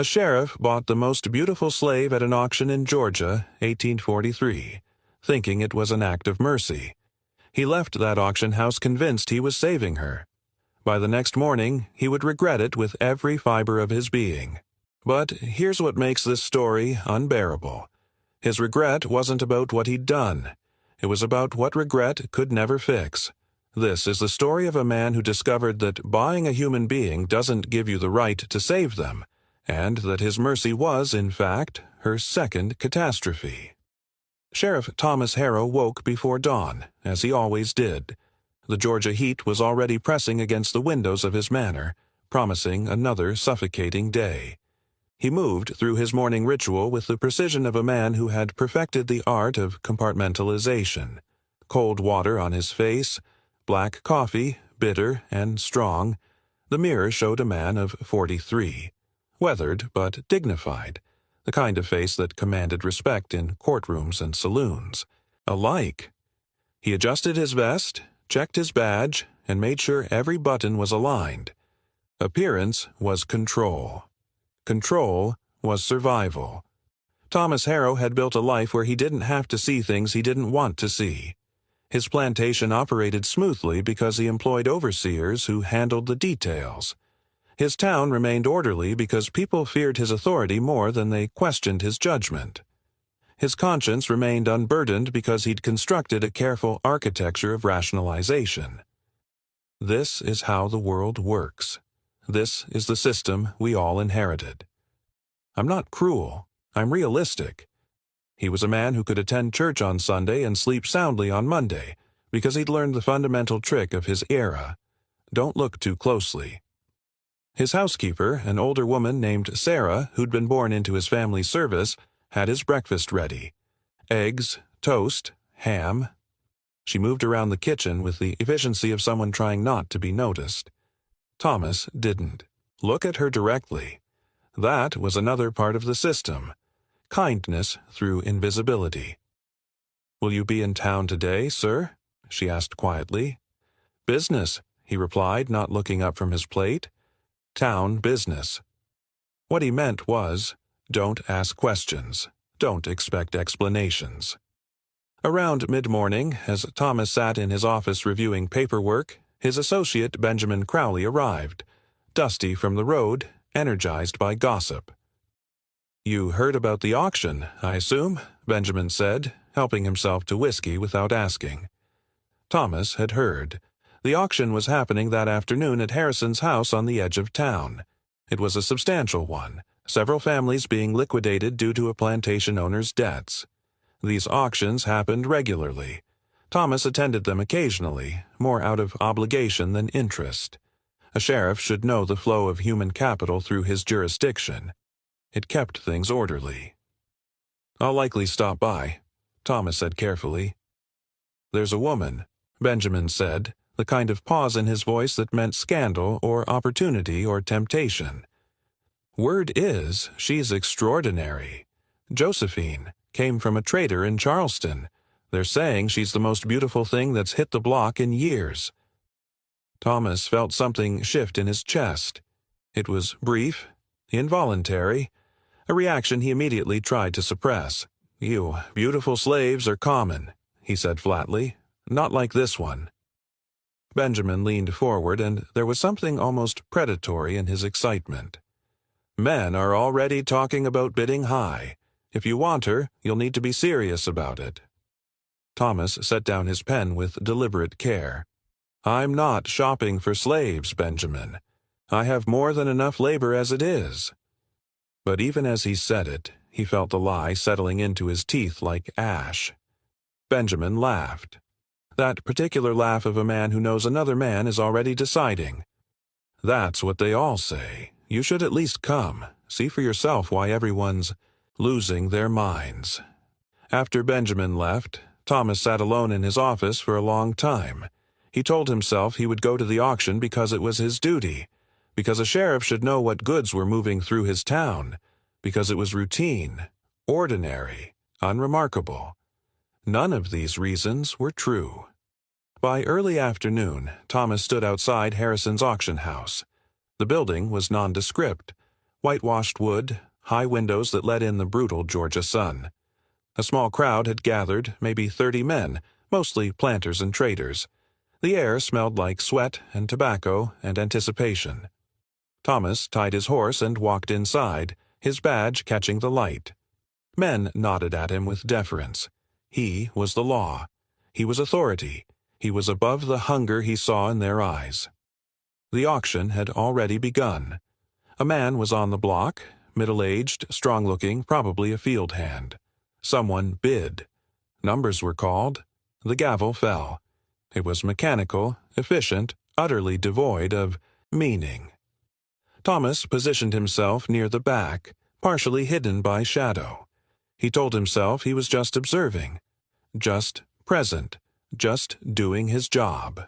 A sheriff bought the most beautiful slave at an auction in Georgia, 1843, thinking it was an act of mercy. He left that auction house convinced he was saving her. By the next morning, he would regret it with every fiber of his being. But here's what makes this story unbearable. His regret wasn't about what he'd done. It was about what regret could never fix. This is the story of a man who discovered that buying a human being doesn't give you the right to save them, and that his mercy was, in fact, her second catastrophe. Sheriff Thomas Harrow woke before dawn, as he always did. The Georgia heat was already pressing against the windows of his manor, promising another suffocating day. He moved through his morning ritual with the precision of a man who had perfected the art of compartmentalization. Cold water on his face, black coffee, bitter and strong. The mirror showed a man of 43, weathered but dignified, the kind of face that commanded respect in courtrooms and saloons. Alike. He adjusted his vest, checked his badge, and made sure every button was aligned. Appearance was control. Control was survival. Thomas Harrow had built a life where he didn't have to see things he didn't want to see. His plantation operated smoothly because he employed overseers who handled the details. His town remained orderly because people feared his authority more than they questioned his judgment. His conscience remained unburdened because he'd constructed a careful architecture of rationalization. This is how the world works. This is the system we all inherited. I'm not cruel. I'm realistic. He was a man who could attend church on Sunday and sleep soundly on Monday because he'd learned the fundamental trick of his era. Don't look too closely. His housekeeper, an older woman named Sarah, who'd been born into his family service, had his breakfast ready. Eggs, toast, ham. She moved around the kitchen with the efficiency of someone trying not to be noticed. Thomas didn't. Look at her directly. That was another part of the system. Kindness through invisibility. "Will you be in town today, sir?" she asked quietly. "Business," he replied, not looking up from his plate. "Town business." What he meant was, don't ask questions. Don't expect explanations. Around mid-morning, as Thomas sat in his office reviewing paperwork, his associate Benjamin Crowley arrived, dusty from the road, energized by gossip. "You heard about the auction, I assume?" Benjamin said, helping himself to whiskey without asking. Thomas had heard. The auction was happening that afternoon at Harrison's house on the edge of town. It was a substantial one, several families being liquidated due to a plantation owner's debts. These auctions happened regularly. Thomas attended them occasionally, more out of obligation than interest. A sheriff should know the flow of human capital through his jurisdiction. It kept things orderly. "I'll likely stop by," Thomas said carefully. "There's a woman," Benjamin said, the kind of pause in his voice that meant scandal or opportunity or temptation. "Word is, she's extraordinary. Josephine came from a trader in Charleston. They're saying she's the most beautiful thing that's hit the block in years." Thomas felt something shift in his chest. It was brief, involuntary, a reaction he immediately tried to suppress. "You beautiful slaves are common," he said flatly. "Not like this one." Benjamin leaned forward, and there was something almost predatory in his excitement. "Men are already talking about bidding high. If you want her, you'll need to be serious about it." Thomas set down his pen with deliberate care. "I'm not shopping for slaves, Benjamin. I have more than enough labor as it is." But even as he said it, he felt the lie settling into his teeth like ash. Benjamin laughed. That particular laugh of a man who knows another man is already deciding. "That's what they all say. You should at least come. See for yourself why everyone's losing their minds." After Benjamin left, Thomas sat alone in his office for a long time. He told himself he would go to the auction because it was his duty, because a sheriff should know what goods were moving through his town, because it was routine, ordinary, unremarkable. None of these reasons were true. By early afternoon, Thomas stood outside Harrison's auction house. The building was nondescript. whitewashed wood, high windows that let in the brutal Georgia sun. A small crowd had gathered, maybe 30 men, mostly planters and traders. The air smelled like sweat and tobacco and anticipation. Thomas tied his horse and walked inside, his badge catching the light. Men nodded at him with deference. He was the law. He was authority. He was above the hunger he saw in their eyes. The auction had already begun. A man was on the block, middle-aged, strong-looking, probably a field hand. Someone bid. Numbers were called. The gavel fell. It was mechanical, efficient, utterly devoid of meaning. Thomas positioned himself near the back, partially hidden by shadow. He told himself he was just observing, just present, just doing his job.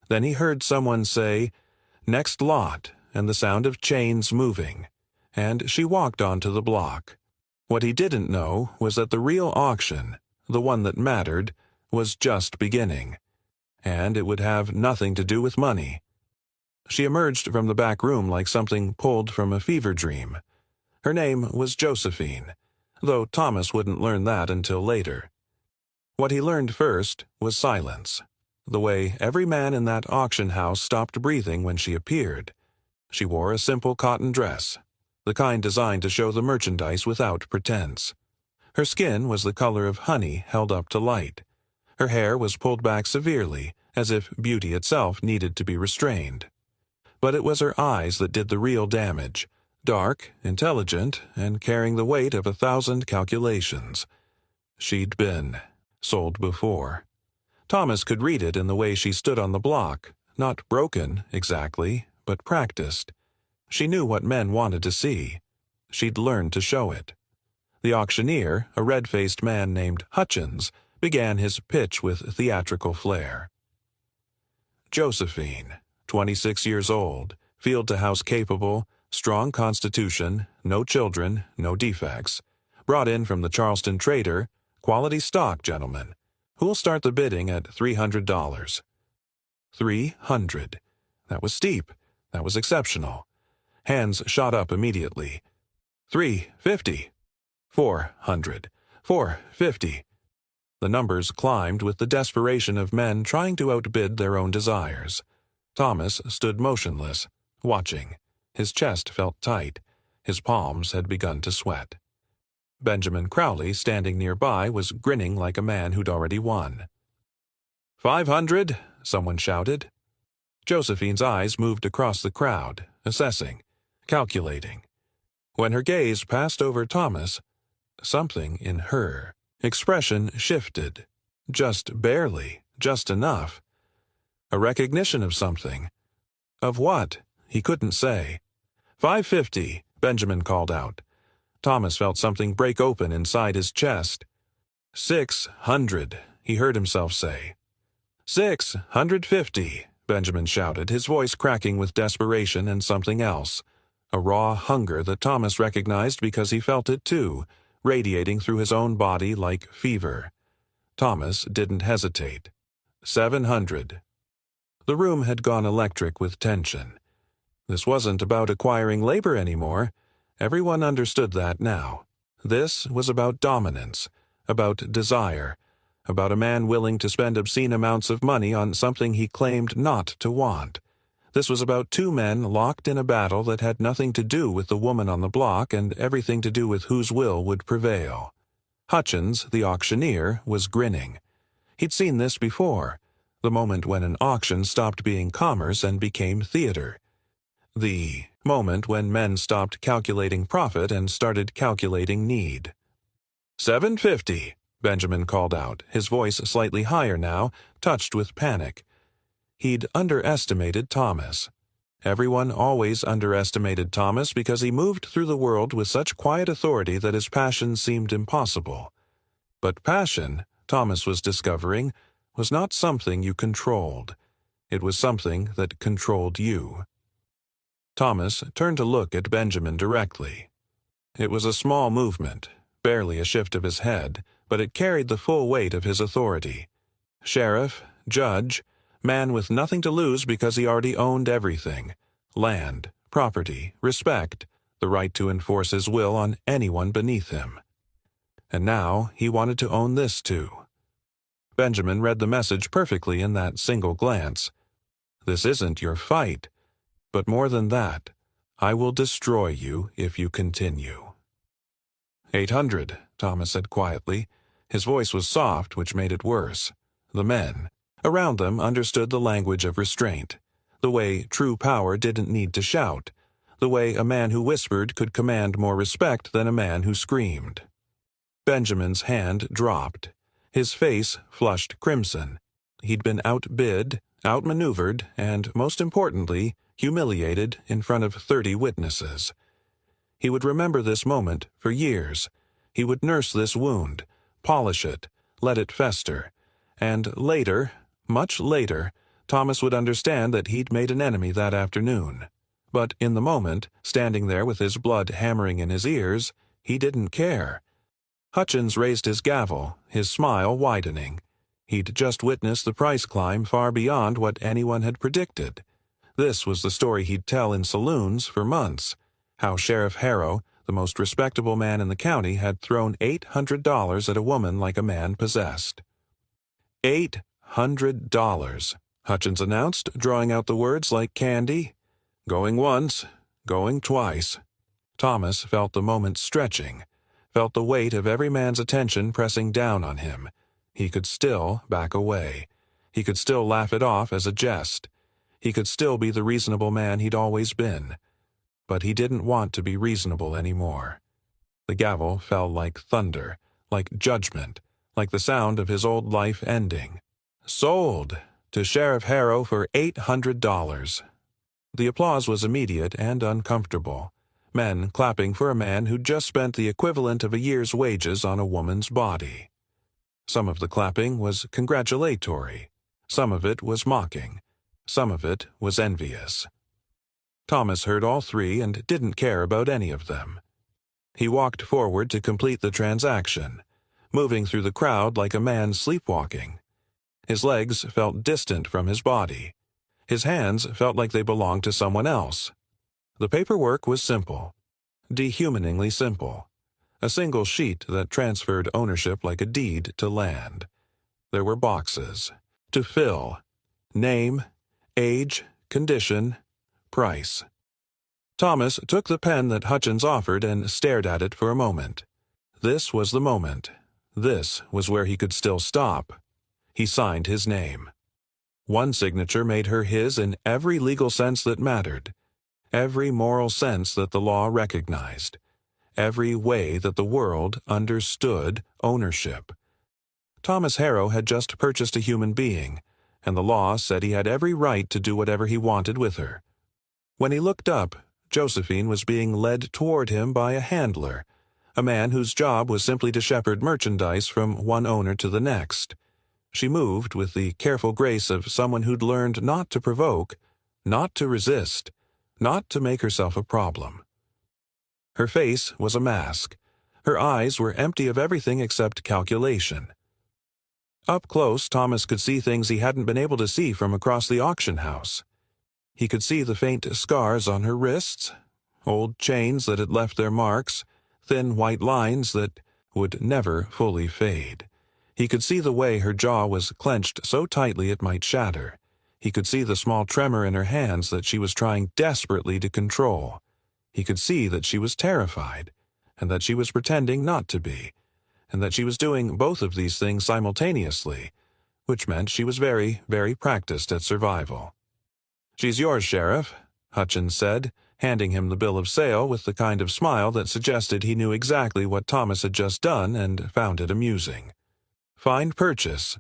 Then he heard someone say, "Next lot," and the sound of chains moving, and she walked onto the block. What he didn't know was that the real auction, the one that mattered, was just beginning, and it would have nothing to do with money. She emerged from the back room like something pulled from a fever dream. Her name was Josephine, though Thomas wouldn't learn that until later. What he learned first was silence, the way every man in that auction house stopped breathing when she appeared. She wore a simple cotton dress, the kind designed to show the merchandise without pretense. Her skin was the color of honey held up to light. Her hair was pulled back severely, as if beauty itself needed to be restrained. But it was her eyes that did the real damage, dark, intelligent, and carrying the weight of 1,000 calculations. She'd been sold before. Thomas could read it in the way she stood on the block, not broken, exactly, but practiced. She knew what men wanted to see. She'd learned to show it. The auctioneer, a red-faced man named Hutchins, began his pitch with theatrical flair. Josephine, 26 years old, field-to-house capable, strong constitution, no children, no defects. Brought in from the Charleston trader, quality stock, gentlemen. Who'll start the bidding at $300? 300. That was steep. That was exceptional. Hands shot up immediately. 350. 400. 450. The numbers climbed with the desperation of men trying to outbid their own desires. Thomas stood motionless, watching. His chest felt tight. His palms had begun to sweat. Benjamin Crowley, standing nearby, was grinning like a man who'd already won. 500, someone shouted. Josephine's eyes moved across the crowd, assessing, calculating. When her gaze passed over Thomas, something in her expression shifted. Just barely, just enough. A recognition of something. Of what? He couldn't say. 550, Benjamin called out. Thomas felt something break open inside his chest. 600, he heard himself say. 650, Benjamin shouted, his voice cracking with desperation and something else. A raw hunger that Thomas recognized because he felt it too, radiating through his own body like fever. Thomas didn't hesitate. 700. The room had gone electric with tension. This wasn't about acquiring labor anymore. Everyone understood that now. This was about dominance, about desire, about a man willing to spend obscene amounts of money on something he claimed not to want. This was about two men locked in a battle that had nothing to do with the woman on the block and everything to do with whose will would prevail. Hutchins, the auctioneer, was grinning. He'd seen this before, the moment when an auction stopped being commerce and became theater. The moment when men stopped calculating profit and started calculating need. 750, Benjamin called out, his voice slightly higher now, touched with panic. He'd underestimated Thomas. Everyone always underestimated Thomas because he moved through the world with such quiet authority that his passion seemed impossible. But passion, Thomas was discovering, was not something you controlled. It was something that controlled you. Thomas turned to look at Benjamin directly. It was a small movement, barely a shift of his head, but it carried the full weight of his authority. Sheriff, judge, man with nothing to lose because he already owned everything. Land, property, respect, the right to enforce his will on anyone beneath him. And now he wanted to own this too. Benjamin read the message perfectly in that single glance. This isn't your fight, but more than that, I will destroy you if you continue. 800, Thomas said quietly. His voice was soft, which made it worse. The men around them understood the language of restraint, the way true power didn't need to shout, the way a man who whispered could command more respect than a man who screamed. Benjamin's hand dropped. His face flushed crimson. He'd been outbid, outmaneuvered, and, most importantly, humiliated in front of 30 witnesses. He would remember this moment for years. He would nurse this wound, polish it, let it fester, and later, much later, Thomas would understand that he'd made an enemy that afternoon. But in the moment, standing there with his blood hammering in his ears, he didn't care. Hutchins raised his gavel, his smile widening. He'd just witnessed the price climb far beyond what anyone had predicted. This was the story he'd tell in saloons for months, how Sheriff Harrow, the most respectable man in the county, had thrown $800 at a woman like a man possessed. $800, Hutchins announced, drawing out the words like candy. Going once, going twice. Thomas felt the moment stretching, felt the weight of every man's attention pressing down on him. He could still back away. He could still laugh it off as a jest. He could still be the reasonable man he'd always been. But he didn't want to be reasonable anymore. The gavel fell like thunder, like judgment, like the sound of his old life ending. Sold to Sheriff Harrow for $800. The applause was immediate and uncomfortable. Men clapping for a man who'd just spent the equivalent of a year's wages on a woman's body. Some of the clapping was congratulatory. Some of it was mocking. Some of it was envious. Thomas heard all three and didn't care about any of them. He walked forward to complete the transaction, moving through the crowd like a man sleepwalking. His legs felt distant from his body. His hands felt like they belonged to someone else. The paperwork was simple, dehumaningly simple. A single sheet that transferred ownership like a deed to land. There were boxes to fill: name, age, condition, price. Thomas took the pen that Hutchins offered and stared at it for a moment. This was the moment. This was where he could still stop. He signed his name. One signature made her his in every legal sense that mattered, every moral sense that the law recognized, every way that the world understood ownership. Thomas Harrow had just purchased a human being, and the law said he had every right to do whatever he wanted with her. When he looked up, Josephine was being led toward him by a handler, a man whose job was simply to shepherd merchandise from one owner to the next. She moved with the careful grace of someone who'd learned not to provoke, not to resist, not to make herself a problem. Her face was a mask. Her eyes were empty of everything except calculation. Up close, Thomas could see things he hadn't been able to see from across the auction house. He could see the faint scars on her wrists, old chains that had left their marks, thin white lines that would never fully fade. He could see the way her jaw was clenched so tightly it might shatter. He could see the small tremor in her hands that she was trying desperately to control. He could see that she was terrified, and that she was pretending not to be, and that she was doing both of these things simultaneously, which meant she was very, very practiced at survival. "She's yours, Sheriff," Hutchins said, handing him the bill of sale with the kind of smile that suggested he knew exactly what Thomas had just done and found it amusing. Fine purchase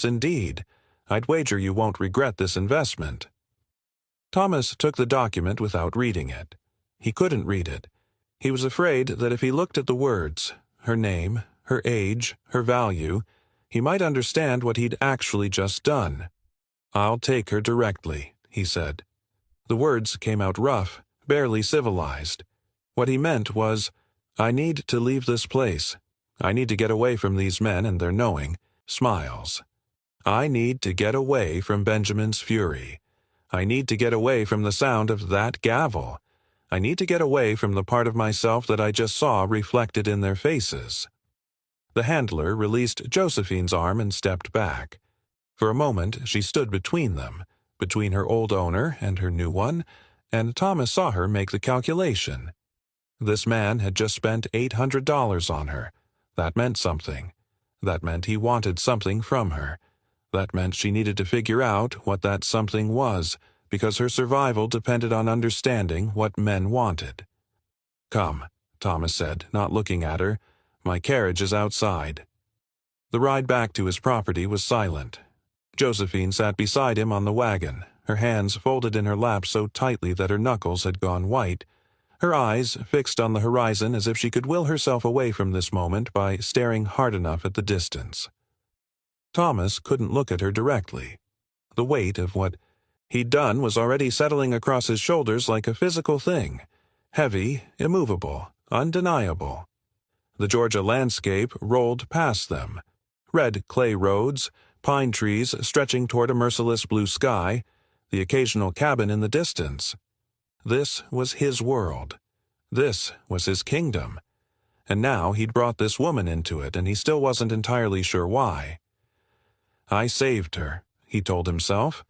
indeed. I'd wager you won't regret this investment." Thomas took the document without reading it. He couldn't read it. He was afraid that if he looked at the words, her name, her age, her value, he might understand what he'd actually just done. "I'll take her directly," he said. The words came out rough, barely civilized. What he meant was, "I need to leave this place. I need to get away from these men and their knowing smiles. I need to get away from Benjamin's fury. I need to get away from the sound of that gavel. I need to get away from the part of myself that I just saw reflected in their faces." The handler released Josephine's arm and stepped back. For a moment she stood between them, between her old owner and her new one, and Thomas saw her make the calculation. This man had just spent $800 on her. That meant something. That meant he wanted something from her. That meant she needed to figure out what that something was, because her survival depended on understanding what men wanted. "Come," Thomas said, not looking at her. "My carriage is outside." The ride back to his property was silent. Josephine sat beside him on the wagon, her hands folded in her lap so tightly that her knuckles had gone white, her eyes fixed on the horizon as if she could will herself away from this moment by staring hard enough at the distance. Thomas couldn't look at her directly. The weight of what he'd done was already settling across his shoulders like a physical thing, heavy, immovable, undeniable. The Georgia landscape rolled past them. Red clay roads, pine trees stretching toward a merciless blue sky, the occasional cabin in the distance. This was his world. This was his kingdom. And now he'd brought this woman into it, and he still wasn't entirely sure why. "I saved her," he told himself.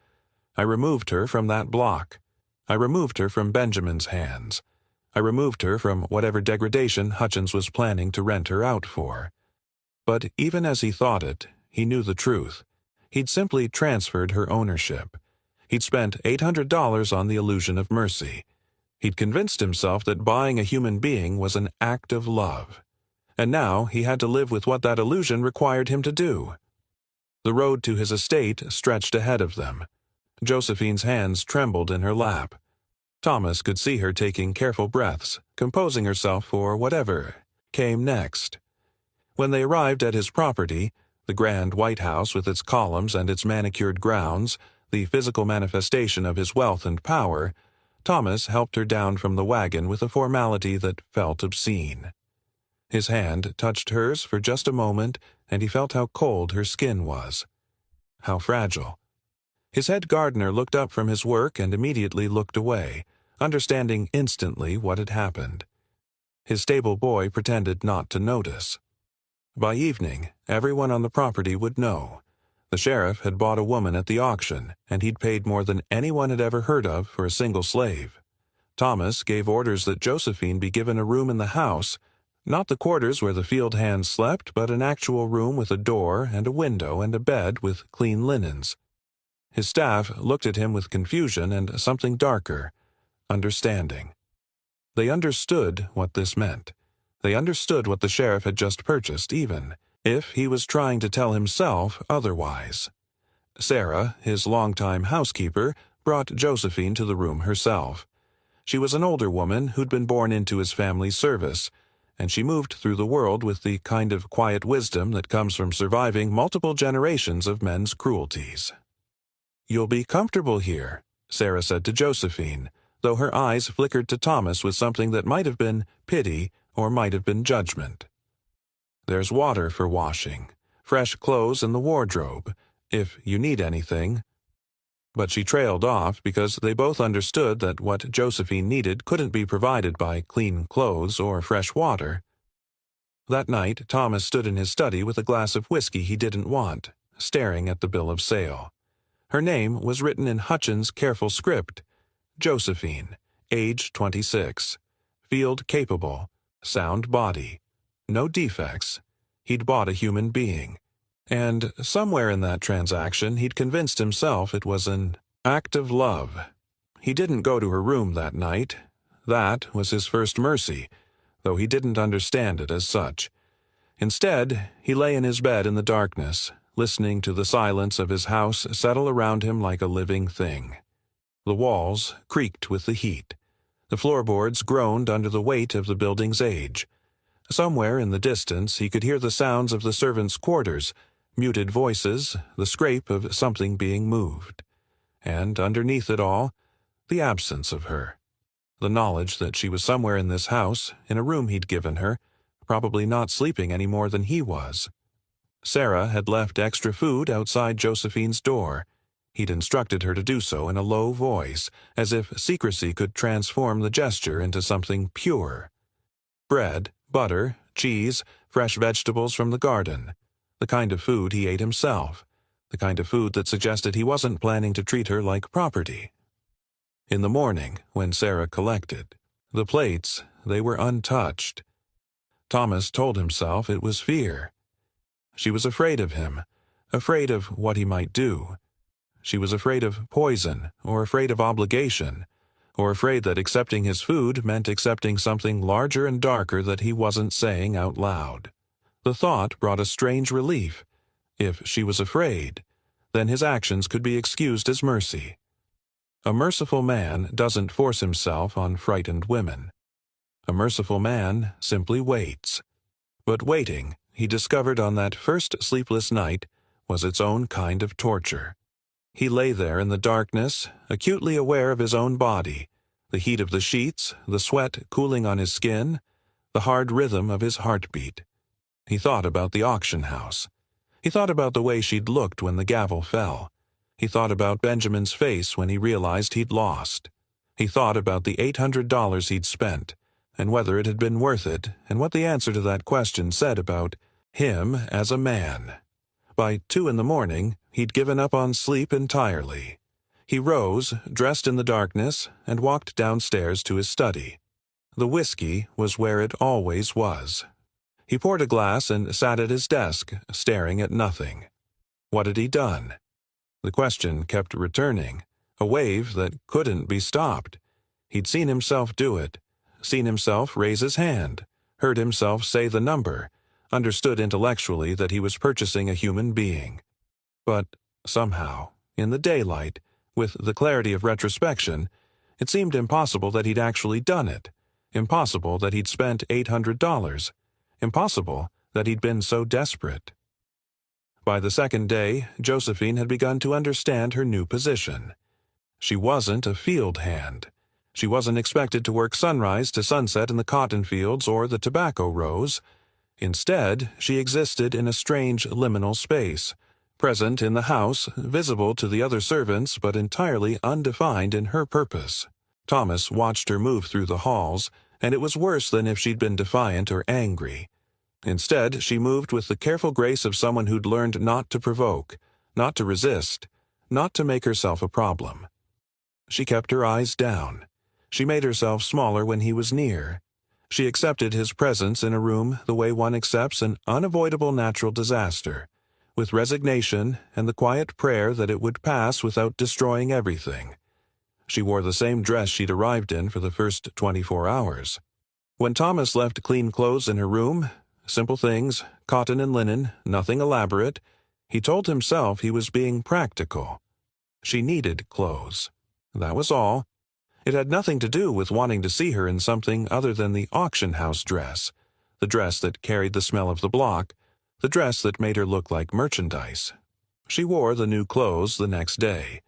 "I removed her from that block. I removed her from Benjamin's hands. I removed her from whatever degradation Hutchins was planning to rent her out for." But even as he thought it, he knew the truth. He'd simply transferred her ownership. He'd spent $800 on the illusion of mercy. He'd convinced himself that buying a human being was an act of love. And now he had to live with what that illusion required him to do. The road to his estate stretched ahead of them. Josephine's hands trembled in her lap. Thomas could see her taking careful breaths, composing herself for whatever came next. When they arrived at his property, the grand White House with its columns and its manicured grounds, the physical manifestation of his wealth and power, Thomas helped her down from the wagon with a formality that felt obscene. His hand touched hers for just a moment, and he felt how cold her skin was. How fragile. His head gardener looked up from his work and immediately looked away, understanding instantly what had happened. His stable boy pretended not to notice. By evening, everyone on the property would know. The sheriff had bought a woman at the auction, and he'd paid more than anyone had ever heard of for a single slave. Thomas gave orders that Josephine be given a room in the house, not the quarters where the field hands slept, but an actual room with a door and a window and a bed with clean linens. His staff looked at him with confusion and something darker, understanding. They understood what this meant. They understood what the sheriff had just purchased, even if he was trying to tell himself otherwise. Sarah, his longtime housekeeper, brought Josephine to the room herself. She was an older woman who'd been born into his family's service, and she moved through the world with the kind of quiet wisdom that comes from surviving multiple generations of men's cruelties. "You'll be comfortable here," Sarah said to Josephine, though her eyes flickered to Thomas with something that might have been pity or might have been judgment. "There's water for washing, fresh clothes in the wardrobe, if you need anything." But she trailed off because they both understood that what Josephine needed couldn't be provided by clean clothes or fresh water. That night, Thomas stood in his study with a glass of whiskey he didn't want, staring at the bill of sale. Her name was written in Hutchins' careful script: Josephine, age 26, field capable, sound body, no defects. He'd bought a human being. And somewhere in that transaction he'd convinced himself it was an act of love. He didn't go to her room that night. That was his first mercy, though he didn't understand it as such. Instead, he lay in his bed in the darkness, listening to the silence of his house settle around him like a living thing. The walls creaked with the heat. The floorboards groaned under the weight of the building's age. Somewhere in the distance he could hear the sounds of the servants' quarters, muted voices, the scrape of something being moved. And underneath it all, the absence of her. The knowledge that she was somewhere in this house, in a room he'd given her, probably not sleeping any more than he was. Sarah had left extra food outside Josephine's door. He'd instructed her to do so in a low voice, as if secrecy could transform the gesture into something pure. Bread, butter, cheese, fresh vegetables from the garden. The kind of food he ate himself. The kind of food that suggested he wasn't planning to treat her like property. In the morning, when Sarah collected, the plates, they were untouched. Thomas told himself it was fear. She was afraid of him, afraid of what he might do. She was afraid of poison, or afraid of obligation, or afraid that accepting his food meant accepting something larger and darker that he wasn't saying out loud. The thought brought a strange relief. If she was afraid, then his actions could be excused as mercy. A merciful man doesn't force himself on frightened women. A merciful man simply waits. But waiting, he discovered on that first sleepless night, was its own kind of torture. He lay there in the darkness, acutely aware of his own body, the heat of the sheets, the sweat cooling on his skin, the hard rhythm of his heartbeat. He thought about the auction house. He thought about the way she'd looked when the gavel fell. He thought about Benjamin's face when he realized he'd lost. He thought about the $800 he'd spent, and whether it had been worth it, and what the answer to that question said about him as a man. By 2 a.m, he'd given up on sleep entirely. He rose, dressed in the darkness, and walked downstairs to his study. The whiskey was where it always was. He poured a glass and sat at his desk, staring at nothing. What had he done? The question kept returning, a wave that couldn't be stopped. He'd seen himself do it, seen himself raise his hand, heard himself say the number, understood intellectually that he was purchasing a human being. But somehow, in the daylight, with the clarity of retrospection, it seemed impossible that he'd actually done it, impossible that he'd spent $800, impossible that he'd been so desperate. By the second day, Josephine had begun to understand her new position. She wasn't a field hand. She wasn't expected to work sunrise to sunset in the cotton fields or the tobacco rows. Instead, she existed in a strange liminal space, present in the house, visible to the other servants but entirely undefined in her purpose. Thomas watched her move through the halls, and it was worse than if she'd been defiant or angry. Instead, she moved with the careful grace of someone who'd learned not to provoke, not to resist, not to make herself a problem. She kept her eyes down. She made herself smaller when he was near. She accepted his presence in a room the way one accepts an unavoidable natural disaster, with resignation and the quiet prayer that it would pass without destroying everything. She wore the same dress she'd arrived in for the first 24 hours. When Thomas left clean clothes in her room, simple things, cotton and linen, nothing elaborate, he told himself he was being practical. She needed clothes. That was all. It had nothing to do with wanting to see her in something other than the auction house dress, the dress that carried the smell of the block, the dress that made her look like merchandise. She wore the new clothes the next day.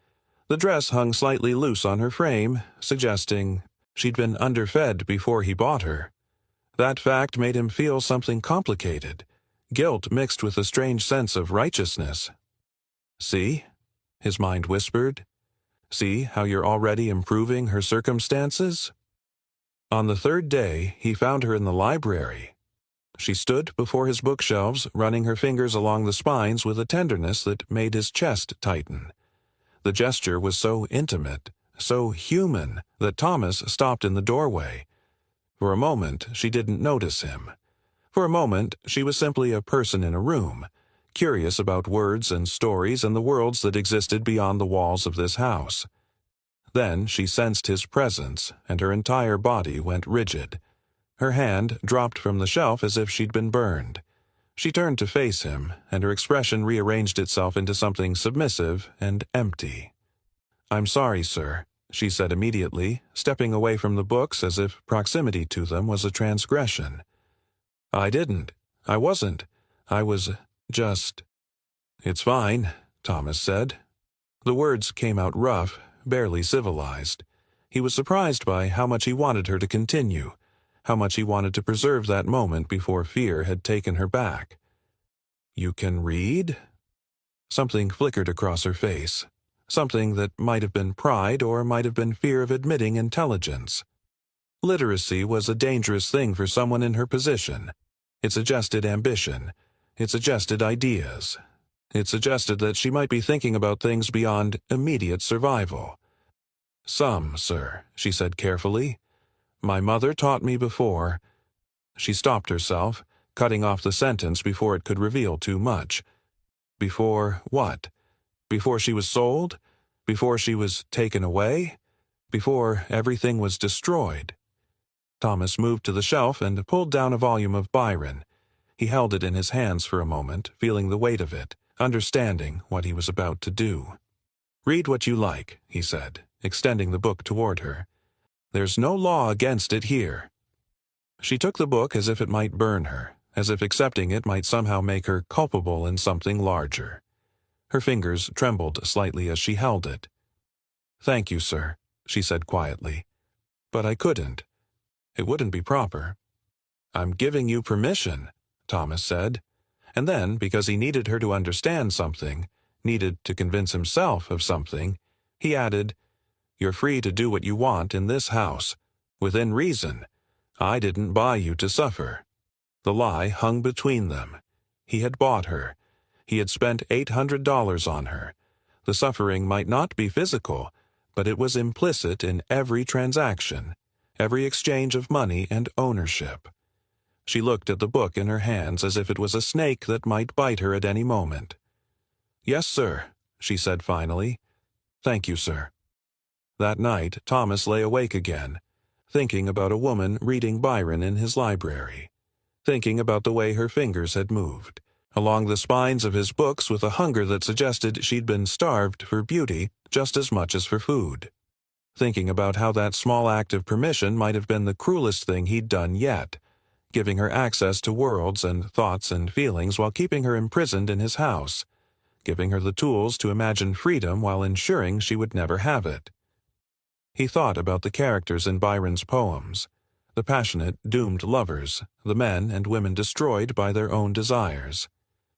The dress hung slightly loose on her frame, suggesting she'd been underfed before he bought her. That fact made him feel something complicated, guilt mixed with a strange sense of righteousness. "See?" his mind whispered. "See how you're already improving her circumstances?" On the third day, he found her in the library. She stood before his bookshelves, running her fingers along the spines with a tenderness that made his chest tighten. The gesture was so intimate, so human, that Thomas stopped in the doorway. For a moment, she didn't notice him. For a moment, she was simply a person in a room, curious about words and stories and the worlds that existed beyond the walls of this house. Then she sensed his presence, and her entire body went rigid. Her hand dropped from the shelf as if she'd been burned. She turned to face him, and her expression rearranged itself into something submissive and empty. "I'm sorry, sir," she said immediately, stepping away from the books as if proximity to them was a transgression. "I wasn't. I was just—" "It's fine," Thomas said. The words came out rough, barely civilized. He was surprised by how much he wanted her to continue, how much he wanted to preserve that moment before fear had taken her back. "You can read?" Something flickered across her face. something that might have been pride or might have been fear of admitting intelligence. Literacy was a dangerous thing for someone in her position. It suggested ambition. It suggested ideas. It suggested that she might be thinking about things beyond immediate survival. "Some, sir," she said carefully. "My mother taught me before—" She stopped herself, cutting off the sentence before it could reveal too much. Before what? Before she was sold? Before she was taken away? Before everything was destroyed? Thomas moved to the shelf and pulled down a volume of Byron. He held it in his hands for a moment, feeling the weight of it, understanding what he was about to do. "Read what you like," he said, extending the book toward her. "There's no law against it here." She took the book as if it might burn her, as if accepting it might somehow make her culpable in something larger. Her fingers trembled slightly as she held it. "Thank you, sir," she said quietly. "But I couldn't. It wouldn't be proper." "I'm giving you permission," Thomas said. And then, because he needed her to understand something, needed to convince himself of something, he added, "You're free to do what you want in this house, within reason. I didn't buy you to suffer." The lie hung between them. He had bought her. He had spent $800 on her. The suffering might not be physical, but it was implicit in every transaction, every exchange of money and ownership. She looked at the book in her hands as if it was a snake that might bite her at any moment. "Yes, sir," she said finally. "Thank you, sir." That night, Thomas lay awake again, thinking about a woman reading Byron in his library, thinking about the way her fingers had moved, along the spines of his books with a hunger that suggested she'd been starved for beauty just as much as for food, thinking about how that small act of permission might have been the cruelest thing he'd done yet, giving her access to worlds and thoughts and feelings while keeping her imprisoned in his house, giving her the tools to imagine freedom while ensuring she would never have it. He thought about the characters in Byron's poems, the passionate, doomed lovers, the men and women destroyed by their own desires.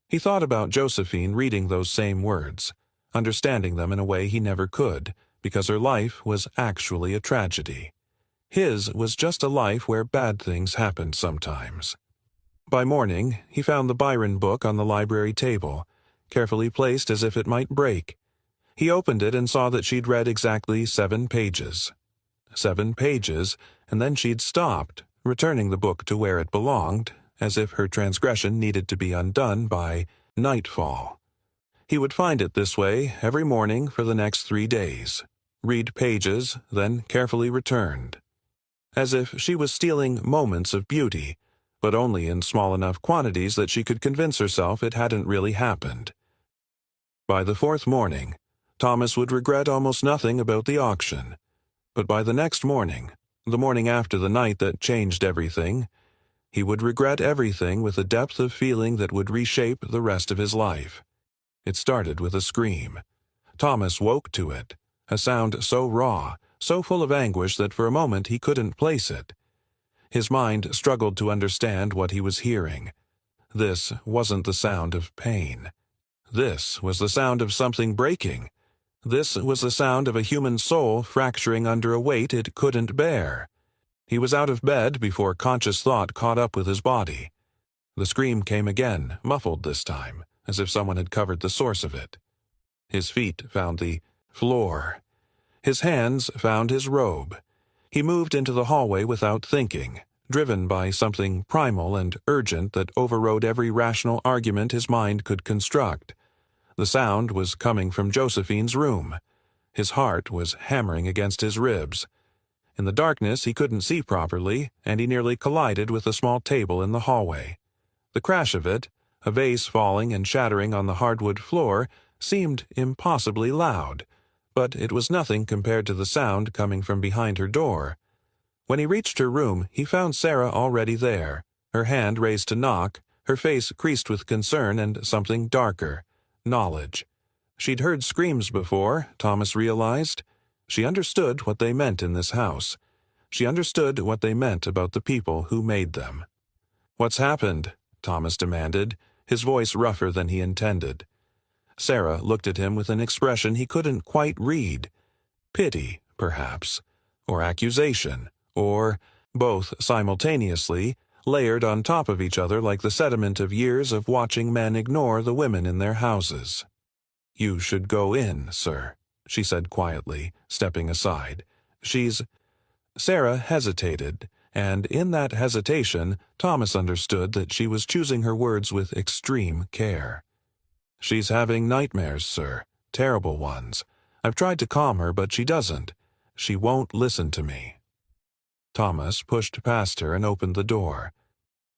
He thought about Josephine reading those same words, understanding them in a way he never could, because her life was actually a tragedy. His was just a life where bad things happened sometimes. By morning, he found the Byron book on the library table, carefully placed as if it might break. He opened it and saw that she'd read exactly 7 pages. 7 pages, and then she'd stopped, returning the book to where it belonged, as if her transgression needed to be undone by nightfall. He would find it this way every morning for the next 3 days, read pages, then carefully returned. As if she was stealing moments of beauty, but only in small enough quantities that she could convince herself it hadn't really happened. By the 4th morning, Thomas would regret almost nothing about the auction. But by the next morning, the morning after the night that changed everything, he would regret everything with a depth of feeling that would reshape the rest of his life. It started with a scream. Thomas woke to it, a sound so raw, so full of anguish that for a moment he couldn't place it. His mind struggled to understand what he was hearing. This wasn't the sound of pain. This was the sound of something breaking. This was the sound of a human soul fracturing under a weight it couldn't bear. He was out of bed before conscious thought caught up with his body. The scream came again, muffled this time, as if someone had covered the source of it. His feet found the floor. His hands found his robe. He moved into the hallway without thinking, driven by something primal and urgent that overrode every rational argument his mind could construct. The sound was coming from Josephine's room. His heart was hammering against his ribs. In the darkness he couldn't see properly, and he nearly collided with a small table in the hallway. The crash of it, a vase falling and shattering on the hardwood floor, seemed impossibly loud, but it was nothing compared to the sound coming from behind her door. When he reached her room, he found Sarah already there, her hand raised to knock, her face creased with concern and something darker, knowledge. She'd heard screams before, Thomas realized. She understood what they meant in this house. She understood what they meant about the people who made them. "What's happened?" Thomas demanded, his voice rougher than he intended. Sarah looked at him with an expression he couldn't quite read. Pity, perhaps, or accusation, or both simultaneously, layered on top of each other like the sediment of years of watching men ignore the women in their houses. "You should go in, sir," she said quietly, stepping aside. Sarah hesitated, and in that hesitation, Thomas understood that she was choosing her words with extreme care. "She's having nightmares, sir. Terrible ones. I've tried to calm her, but she doesn't. She won't listen to me." Thomas pushed past her and opened the door.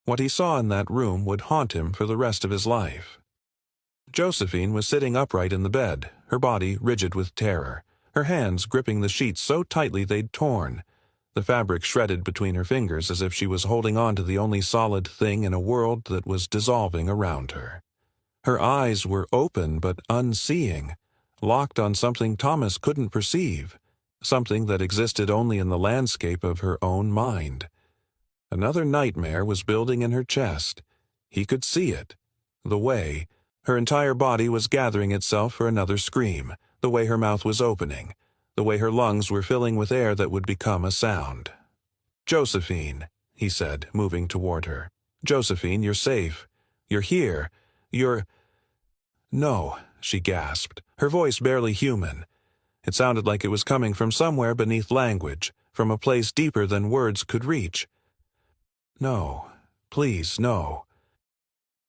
What he saw in that room would haunt him for the rest of his life. Josephine was sitting upright in the bed, her body rigid with terror, her hands gripping the sheets so tightly they'd torn, the fabric shredded between her fingers as if she was holding on to the only solid thing in a world that was dissolving around her. Her eyes were open but unseeing, locked on something Thomas couldn't perceive, something that existed only in the landscape of her own mind. Another nightmare was building in her chest. He could see it. The way her entire body was gathering itself for another scream, the way her mouth was opening, the way her lungs were filling with air that would become a sound. "Josephine," he said, moving toward her. "Josephine, you're safe. You're here. You're—" "No," she gasped, her voice barely human. It sounded like it was coming from somewhere beneath language, from a place deeper than words could reach. "No, please, no."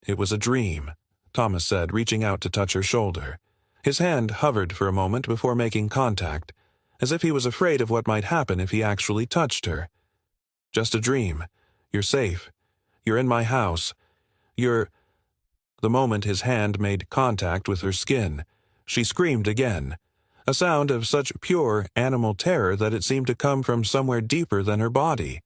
"It was a dream," Thomas said, reaching out to touch her shoulder. His hand hovered for a moment before making contact, as if he was afraid of what might happen if he actually touched her. "Just a dream. You're safe. You're in my house. You're—" The moment his hand made contact with her skin, she screamed again, a sound of such pure animal terror that it seemed to come from somewhere deeper than her body.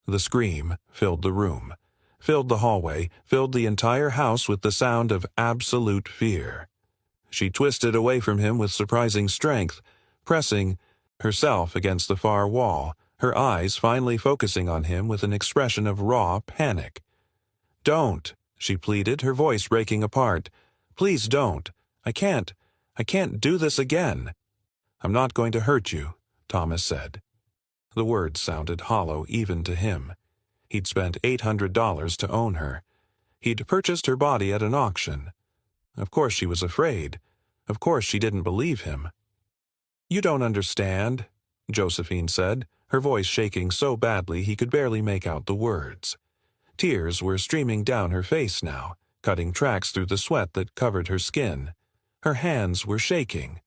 The scream filled the room, filled the hallway, filled the entire house with the sound of absolute fear. She twisted away from him with surprising strength, pressing herself against the far wall, her eyes finally focusing on him with an expression of raw panic. "Don't," she pleaded, her voice breaking apart. "Please don't. I can't do this again." "I'm not going to hurt you," Thomas said. The words sounded hollow even to him. He'd spent $800 to own her. He'd purchased her body at an auction. Of course she was afraid. Of course she didn't believe him. "You don't understand," Josephine said, her voice shaking so badly he could barely make out the words. Tears were streaming down her face now, cutting tracks through the sweat that covered her skin. Her hands were shaking.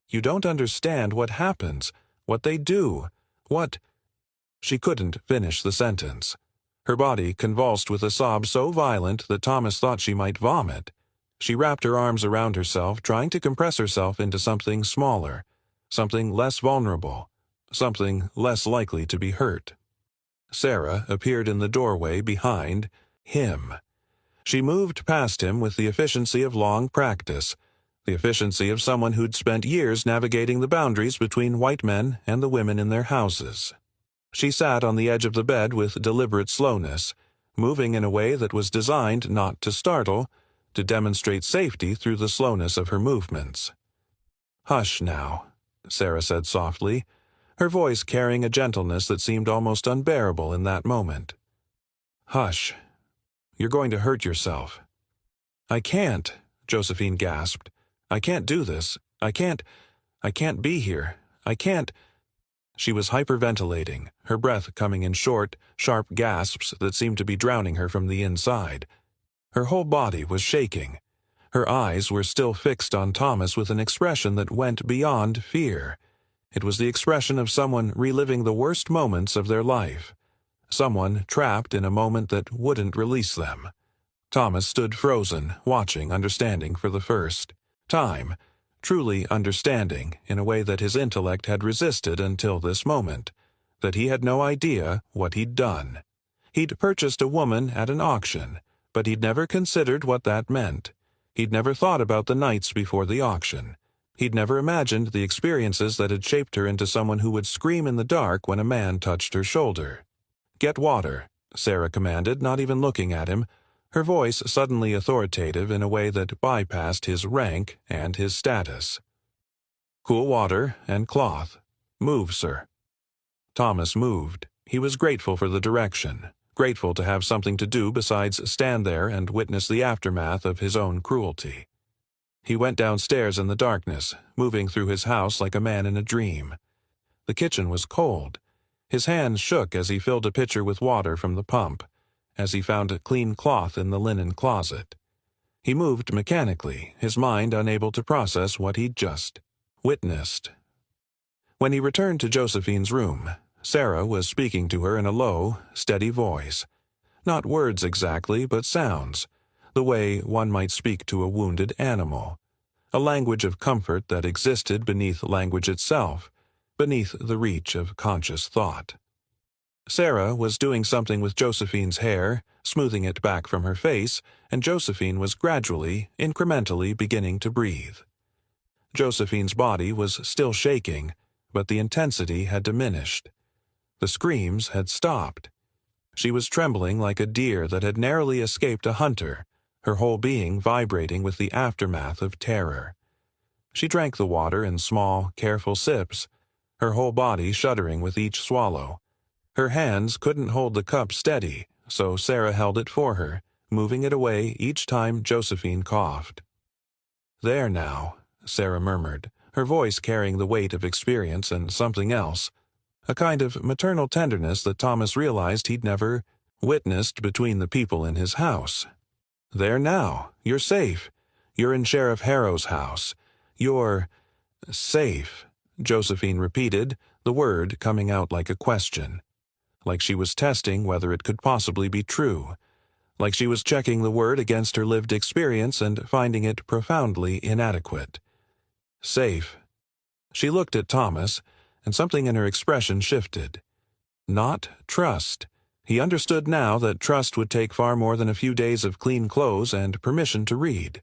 "You don't understand what happens, what they do, what—" She couldn't finish the sentence. Her body convulsed with a sob so violent that Thomas thought she might vomit. She wrapped her arms around herself, trying to compress herself into something smaller, something less vulnerable, something less likely to be hurt. Sarah appeared in the doorway behind him. She moved past him with the efficiency of long practice, the efficiency of someone who'd spent years navigating the boundaries between white men and the women in their houses. She sat on the edge of the bed with deliberate slowness, moving in a way that was designed not to startle, to demonstrate safety through the slowness of her movements. "Hush now," Sarah said softly, her voice carrying a gentleness that seemed almost unbearable in that moment. "Hush. You're going to hurt yourself." "I can't," Josephine gasped. "I can't do this. I can't be here. I can't—" She was hyperventilating, her breath coming in short, sharp gasps that seemed to be drowning her from the inside. Her whole body was shaking. Her eyes were still fixed on Thomas with an expression that went beyond fear. It was the expression of someone reliving the worst moments of their life, someone trapped in a moment that wouldn't release them. Thomas stood frozen, watching, understanding for the first time, truly understanding in a way that his intellect had resisted until this moment, that he had no idea what he'd done. He'd purchased a woman at an auction, but he'd never considered what that meant. He'd never thought about the nights before the auction. He'd never imagined the experiences that had shaped her into someone who would scream in the dark when a man touched her shoulder. "Get water," Sarah commanded, not even looking at him. her voice suddenly authoritative in a way that bypassed his rank and his status. "Cool water and cloth. Move, sir." Thomas moved. He was grateful for the direction, grateful to have something to do besides stand there and witness the aftermath of his own cruelty. He went downstairs in the darkness, moving through his house like a man in a dream. The kitchen was cold. His hands shook as he filled a pitcher with water from the pump, as he found a clean cloth in the linen closet. He moved mechanically, his mind unable to process what he'd just witnessed. When he returned to Josephine's room, Sarah was speaking to her in a low, steady voice. Not words exactly, but sounds, the way one might speak to a wounded animal. A language of comfort that existed beneath language itself, beneath the reach of conscious thought. Sarah was doing something with Josephine's hair, smoothing it back from her face, and Josephine was gradually, incrementally beginning to breathe. Josephine's body was still shaking, but the intensity had diminished. The screams had stopped. She was trembling like a deer that had narrowly escaped a hunter, her whole being vibrating with the aftermath of terror. She drank the water in small, careful sips, her whole body shuddering with each swallow. Her hands couldn't hold the cup steady, so Sarah held it for her, moving it away each time Josephine coughed. "There now," Sarah murmured, her voice carrying the weight of experience and something else, a kind of maternal tenderness that Thomas realized he'd never witnessed between the people in his house. "There now, you're safe. You're in Sheriff Harrow's house. You're safe," Josephine repeated, the word coming out like a question. Like she was testing whether it could possibly be true. Like she was checking the word against her lived experience and finding it profoundly inadequate. Safe. She looked at Thomas, and something in her expression shifted. Not trust. He understood now that trust would take far more than a few days of clean clothes and permission to read.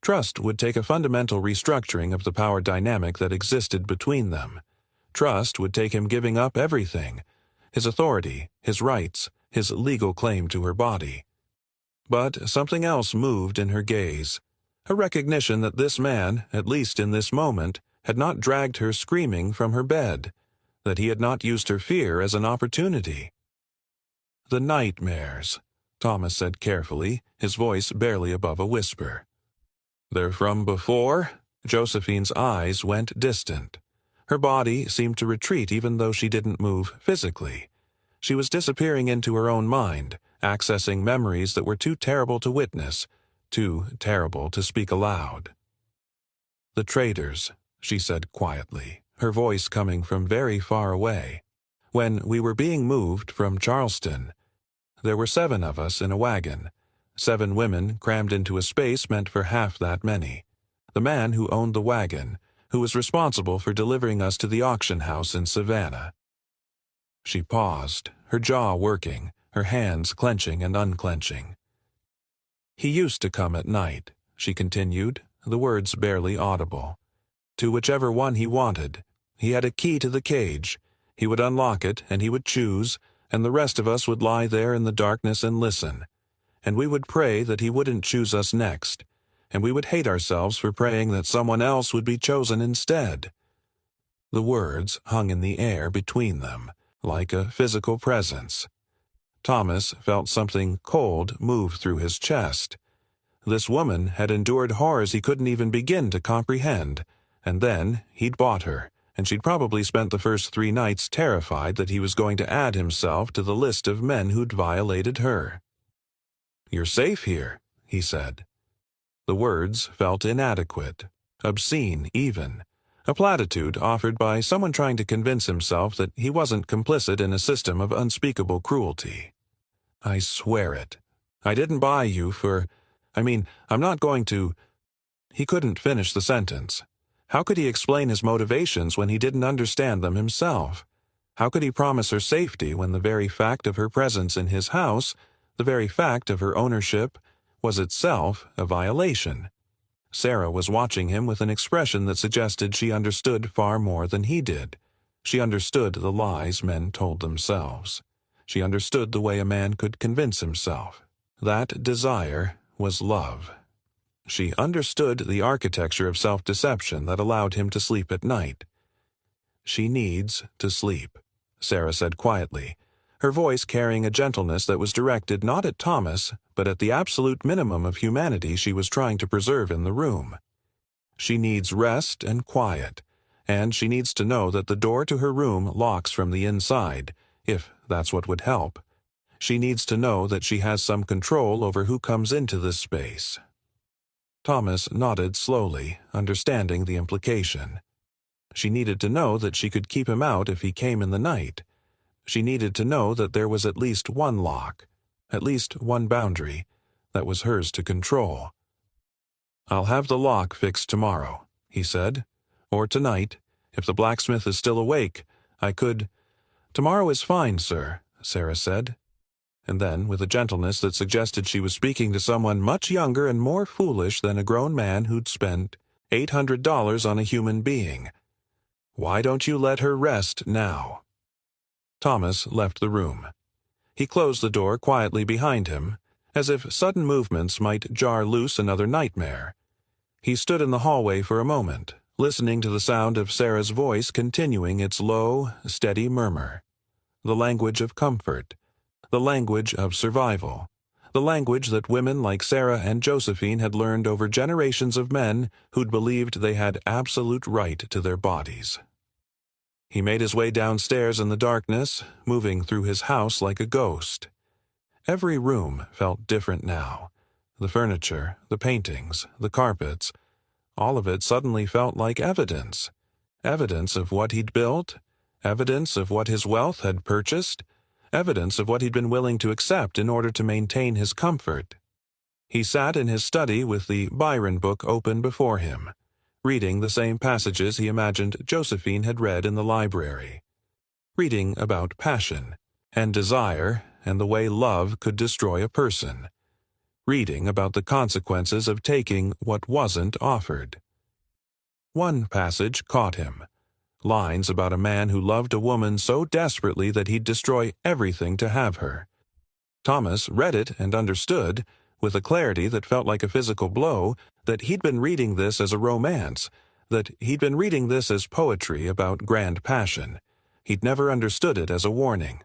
Trust would take a fundamental restructuring of the power dynamic that existed between them. Trust would take him giving up everything, his authority, his rights, his legal claim to her body. But something else moved in her gaze, a recognition that this man, at least in this moment, had not dragged her screaming from her bed, that he had not used her fear as an opportunity. "The nightmares," Thomas said carefully, his voice barely above a whisper. "They're from before?" Josephine's eyes went distant. Her body seemed to retreat even though she didn't move physically. She was disappearing into her own mind, accessing memories that were too terrible to witness, too terrible to speak aloud. "The traitors," she said quietly, her voice coming from very far away. "When we were being moved from Charleston, there were 7 of us in a wagon, 7 women crammed into a space meant for half that many. The man who owned the wagon, who was responsible for delivering us to the auction house in Savannah." She paused, her jaw working, her hands clenching and unclenching. "He used to come at night," she continued, the words barely audible. "To whichever one he wanted. He had a key to the cage. He would unlock it, and he would choose, and the rest of us would lie there in the darkness and listen. And we would pray that he wouldn't choose us next, and we would hate ourselves for praying that someone else would be chosen instead." The words hung in the air between them, like a physical presence. Thomas felt something cold move through his chest. This woman had endured horrors he couldn't even begin to comprehend, and then he'd bought her, and she'd probably spent the first 3 nights terrified that he was going to add himself to the list of men who'd violated her. "You're safe here," he said. The words felt inadequate, obscene even, a platitude offered by someone trying to convince himself that he wasn't complicit in a system of unspeakable cruelty. "I swear it. I didn't buy you for... I'm not going to..." He couldn't finish the sentence. How could he explain his motivations when he didn't understand them himself? How could he promise her safety when the very fact of her presence in his house, the very fact of her ownership, was itself a violation? Sarah was watching him with an expression that suggested she understood far more than he did. She understood the lies men told themselves. She understood the way a man could convince himself. That desire was love. She understood the architecture of self-deception that allowed him to sleep at night. "She needs to sleep," Sarah said quietly, her voice carrying a gentleness that was directed not at Thomas, but at the absolute minimum of humanity she was trying to preserve in the room. "She needs rest and quiet, and she needs to know that the door to her room locks from the inside, if that's what would help. She needs to know that she has some control over who comes into this space." Thomas nodded slowly, understanding the implication. She needed to know that she could keep him out if he came in the night. She needed to know that there was at least one lock, at least one boundary, that was hers to control. "I'll have the lock fixed tomorrow," he said. "Or tonight. If the blacksmith is still awake, I could—" "Tomorrow is fine, sir," Sarah said. And then, with a gentleness that suggested she was speaking to someone much younger and more foolish than a grown man who'd spent $800 on a human being, "Why don't you let her rest now?" Thomas left the room. He closed the door quietly behind him, as if sudden movements might jar loose another nightmare. He stood in the hallway for a moment, listening to the sound of Sarah's voice continuing its low, steady murmur. The language of comfort, the language of survival, the language that women like Sarah and Josephine had learned over generations of men who'd believed they had absolute right to their bodies. He made his way downstairs in the darkness, moving through his house like a ghost. Every room felt different now. The furniture, the paintings, the carpets, all of it suddenly felt like evidence. Evidence of what he'd built, evidence of what his wealth had purchased, evidence of what he'd been willing to accept in order to maintain his comfort. He sat in his study with the Byron book open before him, reading the same passages he imagined Josephine had read in the library, reading about passion and desire and the way love could destroy a person, reading about the consequences of taking what wasn't offered. One passage caught him, lines about a man who loved a woman so desperately that he'd destroy everything to have her. Thomas read it and understood, with a clarity that felt like a physical blow, that he'd been reading this as a romance, that he'd been reading this as poetry about grand passion. He'd never understood it as a warning.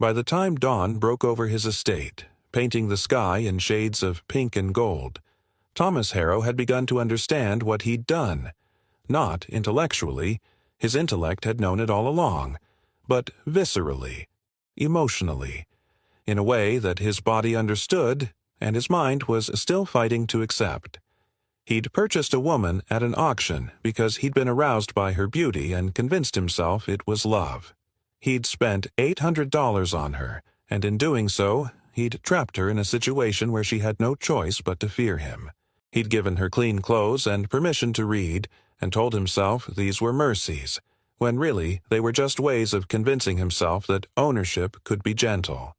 By the time dawn broke over his estate, painting the sky in shades of pink and gold, Thomas Harrow had begun to understand what he'd done. Not intellectually, his intellect had known it all along, but viscerally, emotionally, in a way that his body understood and his mind was still fighting to accept. He'd purchased a woman at an auction because he'd been aroused by her beauty and convinced himself it was love. He'd spent $800 on her, and in doing so, he'd trapped her in a situation where she had no choice but to fear him. He'd given her clean clothes and permission to read, and told himself these were mercies, when really they were just ways of convincing himself that ownership could be gentle.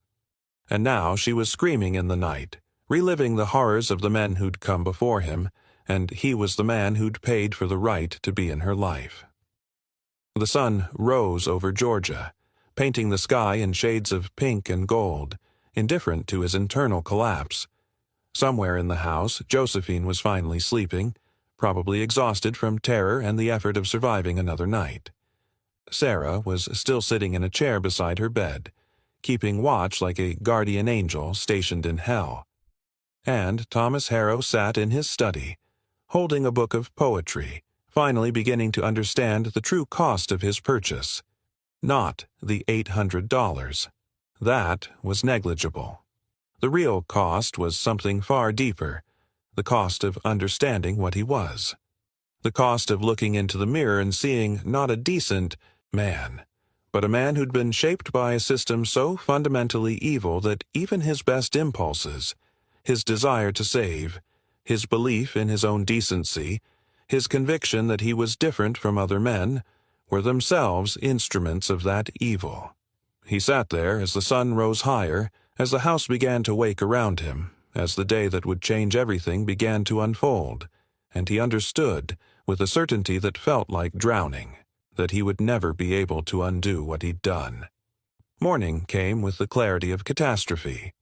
And now she was screaming in the night, reliving the horrors of the men who'd come before him, and he was the man who'd paid for the right to be in her life. The sun rose over Georgia, painting the sky in shades of pink and gold, indifferent to his internal collapse. Somewhere in the house, Josephine was finally sleeping, probably exhausted from terror and the effort of surviving another night. Sarah was still sitting in a chair beside her bed, keeping watch like a guardian angel stationed in hell. And Thomas Harrow sat in his study, holding a book of poetry, finally beginning to understand the true cost of his purchase. Not the $800. That was negligible. The real cost was something far deeper, the cost of understanding what he was. The cost of looking into the mirror and seeing not a decent man, but a man who'd been shaped by a system so fundamentally evil that even his best impulses, his desire to save, his belief in his own decency, his conviction that he was different from other men, were themselves instruments of that evil. He sat there as the sun rose higher, as the house began to wake around him, as the day that would change everything began to unfold, and he understood, with a certainty that felt like drowning, that he would never be able to undo what he'd done. Morning came with the clarity of catastrophe.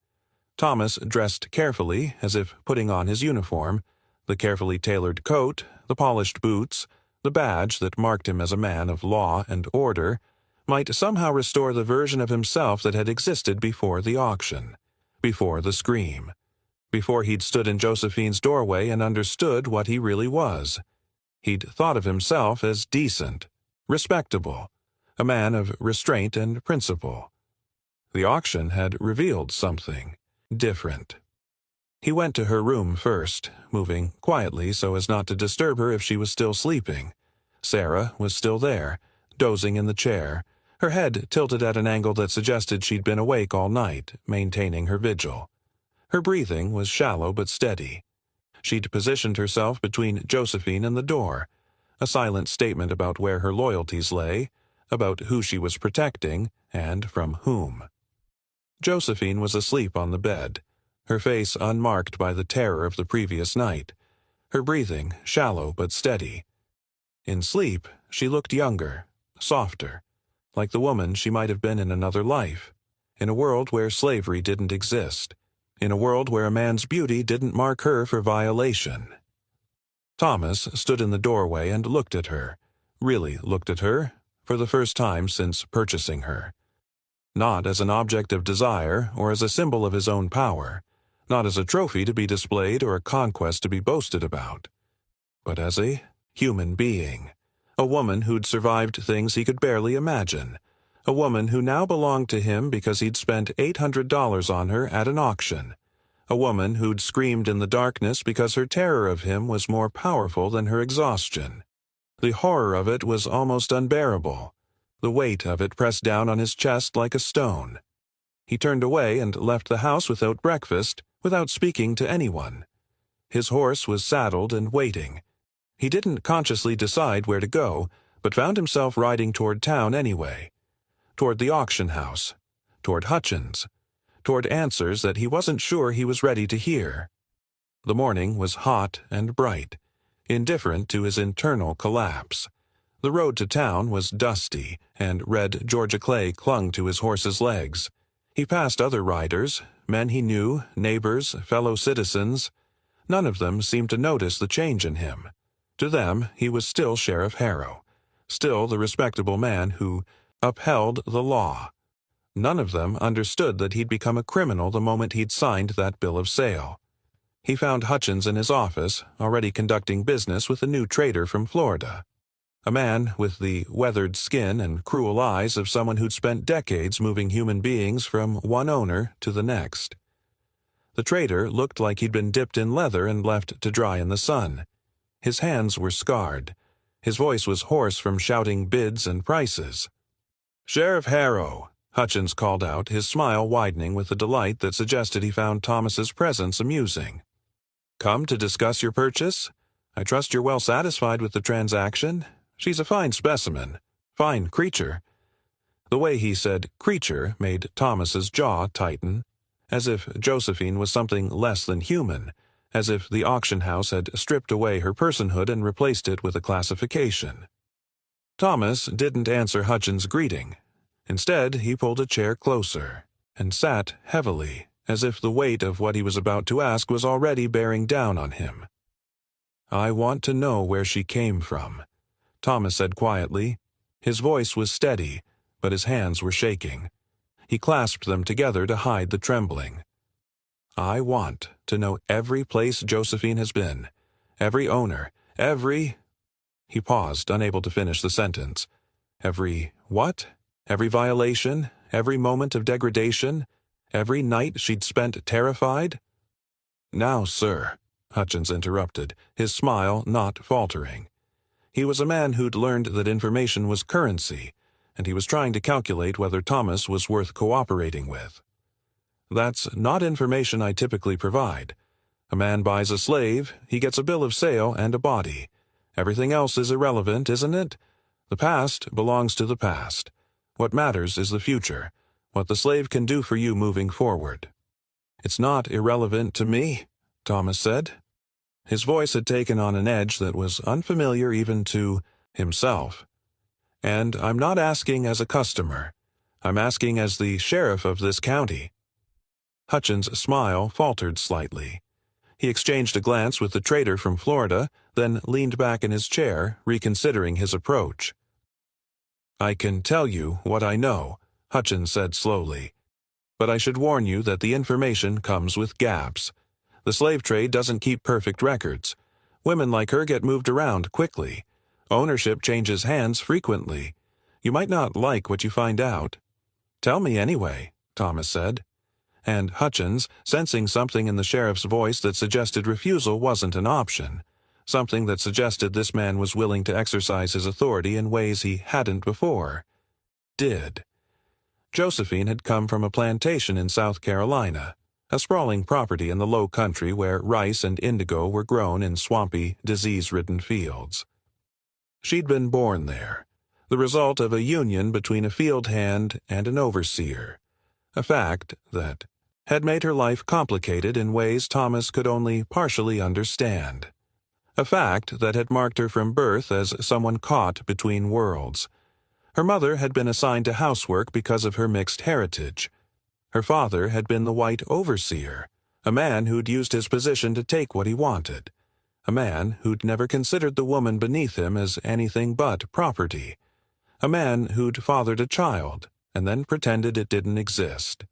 Thomas dressed carefully, as if putting on his uniform, the carefully tailored coat, the polished boots, the badge that marked him as a man of law and order, might somehow restore the version of himself that had existed before the auction, before the scream, before he'd stood in Josephine's doorway and understood what he really was. He'd thought of himself as decent, respectable, a man of restraint and principle. The auction had revealed something different. He went to her room first, moving quietly so as not to disturb her if she was still sleeping. Sarah was still there, dozing in the chair, her head tilted at an angle that suggested she'd been awake all night, maintaining her vigil. Her breathing was shallow but steady. She'd positioned herself between Josephine and the door, a silent statement about where her loyalties lay, about who she was protecting, and from whom. Josephine was asleep on the bed, her face unmarked by the terror of the previous night, her breathing shallow but steady. In sleep, she looked younger, softer, like the woman she might have been in another life, in a world where slavery didn't exist, in a world where a man's beauty didn't mark her for violation. Thomas stood in the doorway and looked at her, really looked at her, for the first time since purchasing her. Not as an object of desire or as a symbol of his own power, not as a trophy to be displayed or a conquest to be boasted about, but as a human being, a woman who'd survived things he could barely imagine, a woman who now belonged to him because he'd spent $800 on her at an auction, a woman who'd screamed in the darkness because her terror of him was more powerful than her exhaustion. The horror of it was almost unbearable, the weight of it pressed down on his chest like a stone. He turned away and left the house without breakfast, without speaking to anyone. His horse was saddled and waiting. He didn't consciously decide where to go, but found himself riding toward town anyway, toward the auction house, toward Hutchins, toward answers that he wasn't sure he was ready to hear. The morning was hot and bright, indifferent to his internal collapse. The road to town was dusty, and red Georgia clay clung to his horse's legs. He passed other riders, men he knew, neighbors, fellow citizens. None of them seemed to notice the change in him. To them, he was still Sheriff Harrow, still the respectable man who upheld the law. None of them understood that he'd become a criminal the moment he'd signed that bill of sale. He found Hutchins in his office, already conducting business with a new trader from Florida. A man with the weathered skin and cruel eyes of someone who'd spent decades moving human beings from one owner to the next. The trader looked like he'd been dipped in leather and left to dry in the sun. His hands were scarred. His voice was hoarse from shouting bids and prices. "Sheriff Harrow," Hutchins called out, his smile widening with a delight that suggested he found Thomas's presence amusing. "Come to discuss your purchase? I trust you're well satisfied with the transaction. She's a fine specimen, fine creature." The way he said creature made Thomas's jaw tighten, as if Josephine was something less than human, as if the auction house had stripped away her personhood and replaced it with a classification. Thomas didn't answer Hutchins' greeting. Instead, he pulled a chair closer and sat heavily, as if the weight of what he was about to ask was already bearing down on him. "I want to know where she came from," Thomas said quietly. His voice was steady, but his hands were shaking. He clasped them together to hide the trembling. "I want to know every place Josephine has been, every owner, every—" He paused, unable to finish the sentence. "Every what? Every violation, every moment of degradation, every night she'd spent terrified?" "Now, sir," Hutchins interrupted, his smile not faltering. He was a man who'd learned that information was currency, and he was trying to calculate whether Thomas was worth cooperating with. "That's not information I typically provide. A man buys a slave, he gets a bill of sale and a body. Everything else is irrelevant, isn't it? The past belongs to the past. What matters is the future, what the slave can do for you moving forward." "It's not irrelevant to me," Thomas said. His voice had taken on an edge that was unfamiliar even to himself. "And I'm not asking as a customer. I'm asking as the sheriff of this county." Hutchins' smile faltered slightly. He exchanged a glance with the trader from Florida, then leaned back in his chair, reconsidering his approach. "I can tell you what I know," Hutchins said slowly. "But I should warn you that the information comes with gaps. The slave trade doesn't keep perfect records. Women like her get moved around quickly. Ownership changes hands frequently. You might not like what you find out." "Tell me anyway," Thomas said. And Hutchins, sensing something in the sheriff's voice that suggested refusal wasn't an option, something that suggested this man was willing to exercise his authority in ways he hadn't before, did. Josephine had come from a plantation in South Carolina, a sprawling property in the low country where rice and indigo were grown in swampy, disease-ridden fields. She'd been born there, the result of a union between a field hand and an overseer, a fact that had made her life complicated in ways Thomas could only partially understand. A fact that had marked her from birth as someone caught between worlds. Her mother had been assigned to housework because of her mixed heritage. Her father had been the white overseer, a man who'd used his position to take what he wanted, a man who'd never considered the woman beneath him as anything but property, a man who'd fathered a child and then pretended it didn't exist.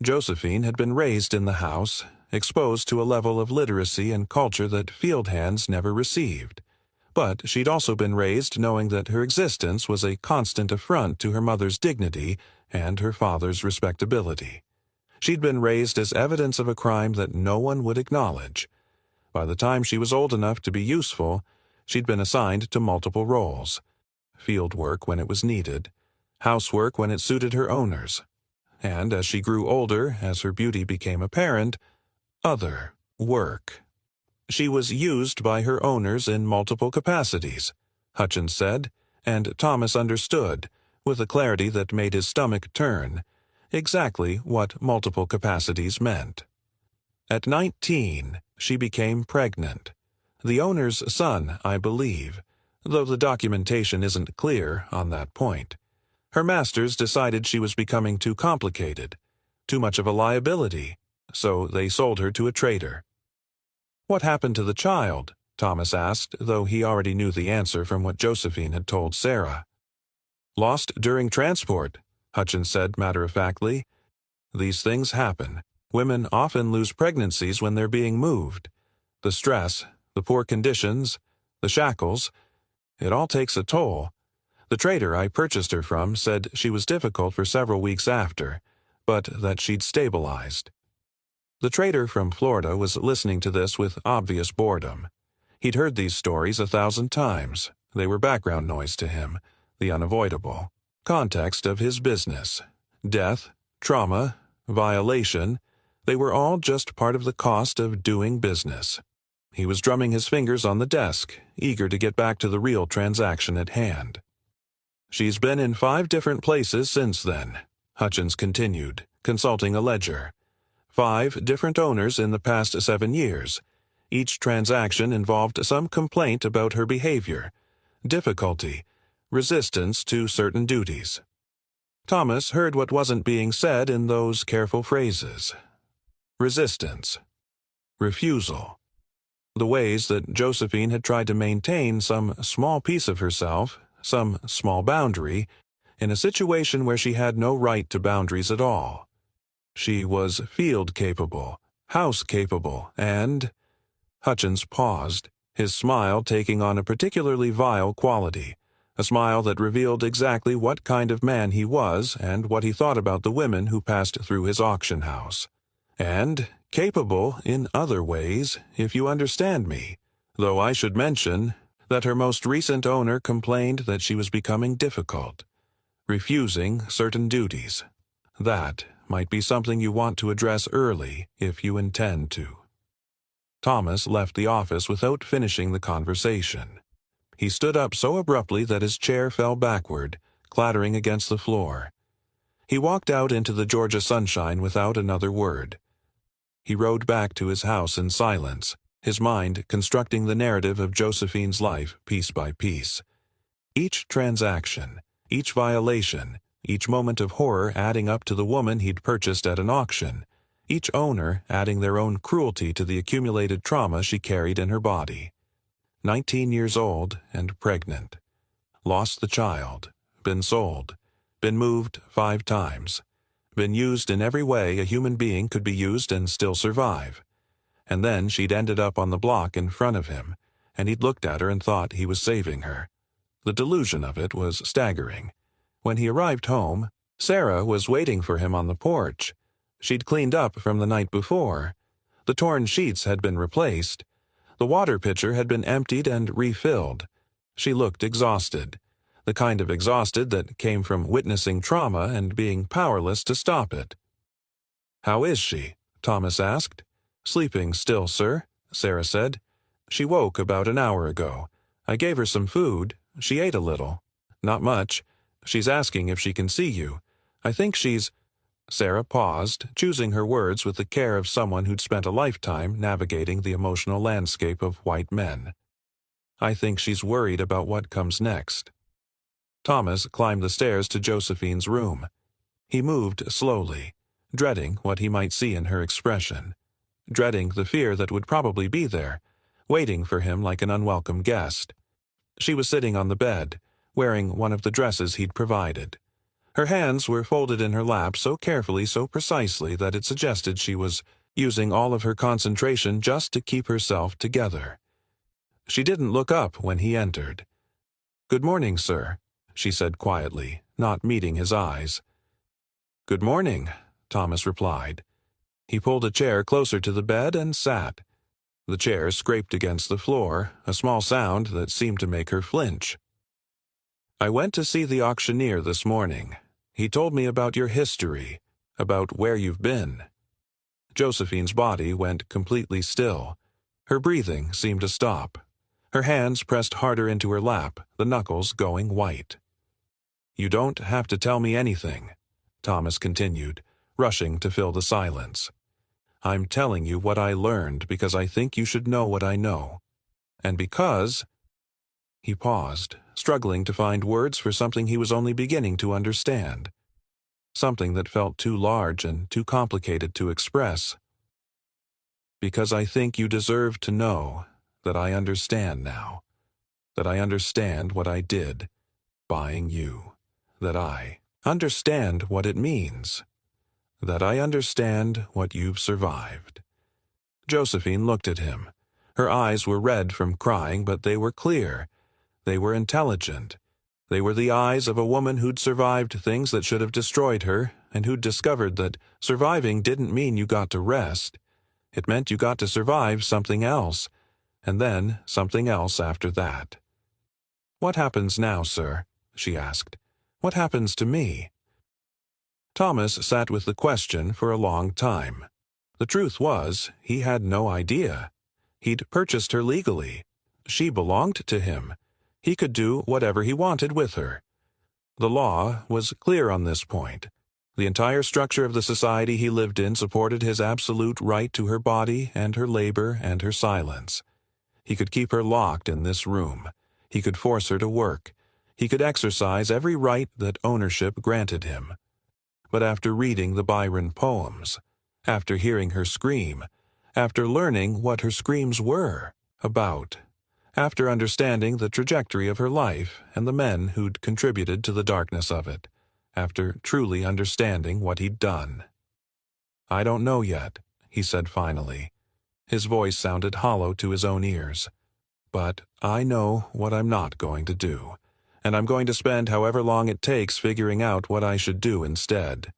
Josephine had been raised in the house, exposed to a level of literacy and culture that field hands never received. But she'd also been raised knowing that her existence was a constant affront to her mother's dignity and her father's respectability. She'd been raised as evidence of a crime that no one would acknowledge. By the time she was old enough to be useful, she'd been assigned to multiple roles: field work when it was needed, housework when it suited her owners, and as she grew older, as her beauty became apparent, other work. She was used by her owners in multiple capacities, Hutchins said, and Thomas understood, with a clarity that made his stomach turn, exactly what multiple capacities meant. At 19, she became pregnant. The owner's son, I believe, though the documentation isn't clear on that point. Her masters decided she was becoming too complicated, too much of a liability, so they sold her to a trader. "What happened to the child?" Thomas asked, though he already knew the answer from what Josephine had told Sarah. "Lost during transport," Hutchins said matter-of-factly. "These things happen. Women often lose pregnancies when they're being moved. The stress, the poor conditions, the shackles, it all takes a toll. The trader I purchased her from said she was difficult for several weeks after, but that she'd stabilized." The trader from Florida was listening to this with obvious boredom. He'd heard these stories 1,000 times. They were background noise to him, the unavoidable context of his business. Death, trauma, violation, they were all just part of the cost of doing business. He was drumming his fingers on the desk, eager to get back to the real transaction at hand. "She's been in 5 different places since then," Hutchins continued, consulting a ledger. 5 different owners in the past 7 years. Each transaction involved some complaint about her behavior, difficulty, resistance to certain duties. Thomas heard what wasn't being said in those careful phrases. Resistance. Refusal. The ways that Josephine had tried to maintain some small piece of herself, some small boundary, in a situation where she had no right to boundaries at all. She was field-capable, house-capable, and... Hutchins paused, his smile taking on a particularly vile quality, a smile that revealed exactly what kind of man he was and what he thought about the women who passed through his auction house. And capable in other ways, if you understand me, though I should mention that her most recent owner complained that she was becoming difficult, refusing certain duties. That might be something you want to address early if you intend to. Thomas left the office without finishing the conversation. He stood up so abruptly that his chair fell backward, clattering against the floor. He walked out into the Georgia sunshine without another word. He rode back to his house in silence, his mind constructing the narrative of Josephine's life piece by piece. Each transaction, each violation, each moment of horror adding up to the woman he'd purchased at an auction, each owner adding their own cruelty to the accumulated trauma she carried in her body. 19 years old and pregnant. Lost the child. Been sold. Been moved 5 times. Been used in every way a human being could be used and still survive. And then she'd ended up on the block in front of him, and he'd looked at her and thought he was saving her. The delusion of it was staggering. When he arrived home, Sarah was waiting for him on the porch. She'd cleaned up from the night before. The torn sheets had been replaced. The water pitcher had been emptied and refilled. She looked exhausted, the kind of exhausted that came from witnessing trauma and being powerless to stop it. "How is she?" Thomas asked. "Sleeping still, sir," Sarah said. "She woke about an hour ago. I gave her some food. She ate a little. Not much. She's asking if she can see you. I think she's—" Sarah paused, choosing her words with the care of someone who'd spent a lifetime navigating the emotional landscape of white men. "I think she's worried about what comes next." Thomas climbed the stairs to Josephine's room. He moved slowly, dreading what he might see in her expression, dreading the fear that would probably be there, waiting for him like an unwelcome guest. She was sitting on the bed, wearing one of the dresses he'd provided. Her hands were folded in her lap so carefully, so precisely, that it suggested she was using all of her concentration just to keep herself together. She didn't look up when he entered. "Good morning, sir," she said quietly, not meeting his eyes. "Good morning," Thomas replied. He pulled a chair closer to the bed and sat. The chair scraped against the floor, a small sound that seemed to make her flinch. "I went to see the auctioneer this morning. He told me about your history, about where you've been." Josephine's body went completely still. Her breathing seemed to stop. Her hands pressed harder into her lap, the knuckles going white. "You don't have to tell me anything," Thomas continued, rushing to fill the silence. "I'm telling you what I learned because I think you should know what I know. And because—" He paused, struggling to find words for something he was only beginning to understand. Something that felt too large and too complicated to express. "Because I think you deserve to know that I understand now. That I understand what I did, buying you. That I understand what it means. That I understand what you've survived." Josephine looked at him. Her eyes were red from crying, but they were clear. They were intelligent. They were the eyes of a woman who'd survived things that should have destroyed her, and who'd discovered that surviving didn't mean you got to rest. It meant you got to survive something else, and then something else after that. "What happens now, sir?" she asked. "What happens to me?" Thomas sat with the question for a long time. The truth was, he had no idea. He'd purchased her legally. She belonged to him. He could do whatever he wanted with her. The law was clear on this point. The entire structure of the society he lived in supported his absolute right to her body and her labor and her silence. He could keep her locked in this room. He could force her to work. He could exercise every right that ownership granted him. But after reading the Byron poems, after hearing her scream, after learning what her screams were about, after understanding the trajectory of her life and the men who'd contributed to the darkness of it, after truly understanding what he'd done. "I don't know yet," he said finally. His voice sounded hollow to his own ears. "But I know what I'm not going to do, and I'm going to spend however long it takes figuring out what I should do instead."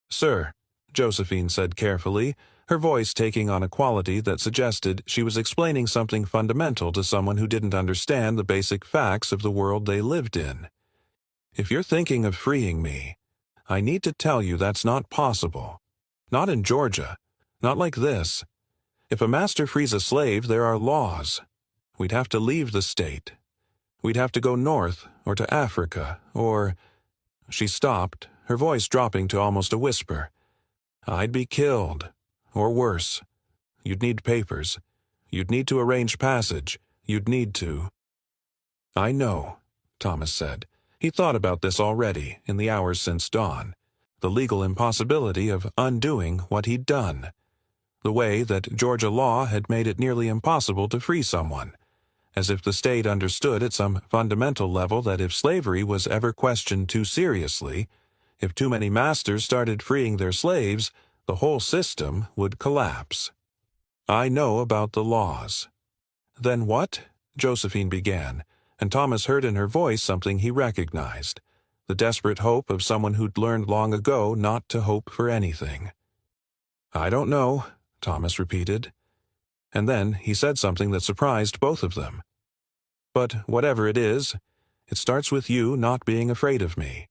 "Sir," Josephine said carefully, her voice taking on a quality that suggested she was explaining something fundamental to someone who didn't understand the basic facts of the world they lived in. "If you're thinking of freeing me, I need to tell you that's not possible. Not in Georgia. Not like this. If a master frees a slave, there are laws. We'd have to leave the state. We'd have to go north, or to Africa, or—" She stopped, her voice dropping to almost a whisper. "I'd be killed. Or worse. You'd need papers. You'd need to arrange passage. You'd need to—" "I know," Thomas said. He thought about this already, in the hours since dawn. the legal impossibility of undoing what he'd done, the way that Georgia law had made it nearly impossible to free someone, as if the state understood at some fundamental level that if slavery was ever questioned too seriously, if too many masters started freeing their slaves, the whole system would collapse. I know about the laws. Then what? Josephine began, and Thomas heard in her voice something he recognized, the desperate hope of someone who'd learned long ago not to hope for anything. I don't know, Thomas repeated. And then he said something that surprised both of them. But whatever it is, it starts with you not being afraid of me,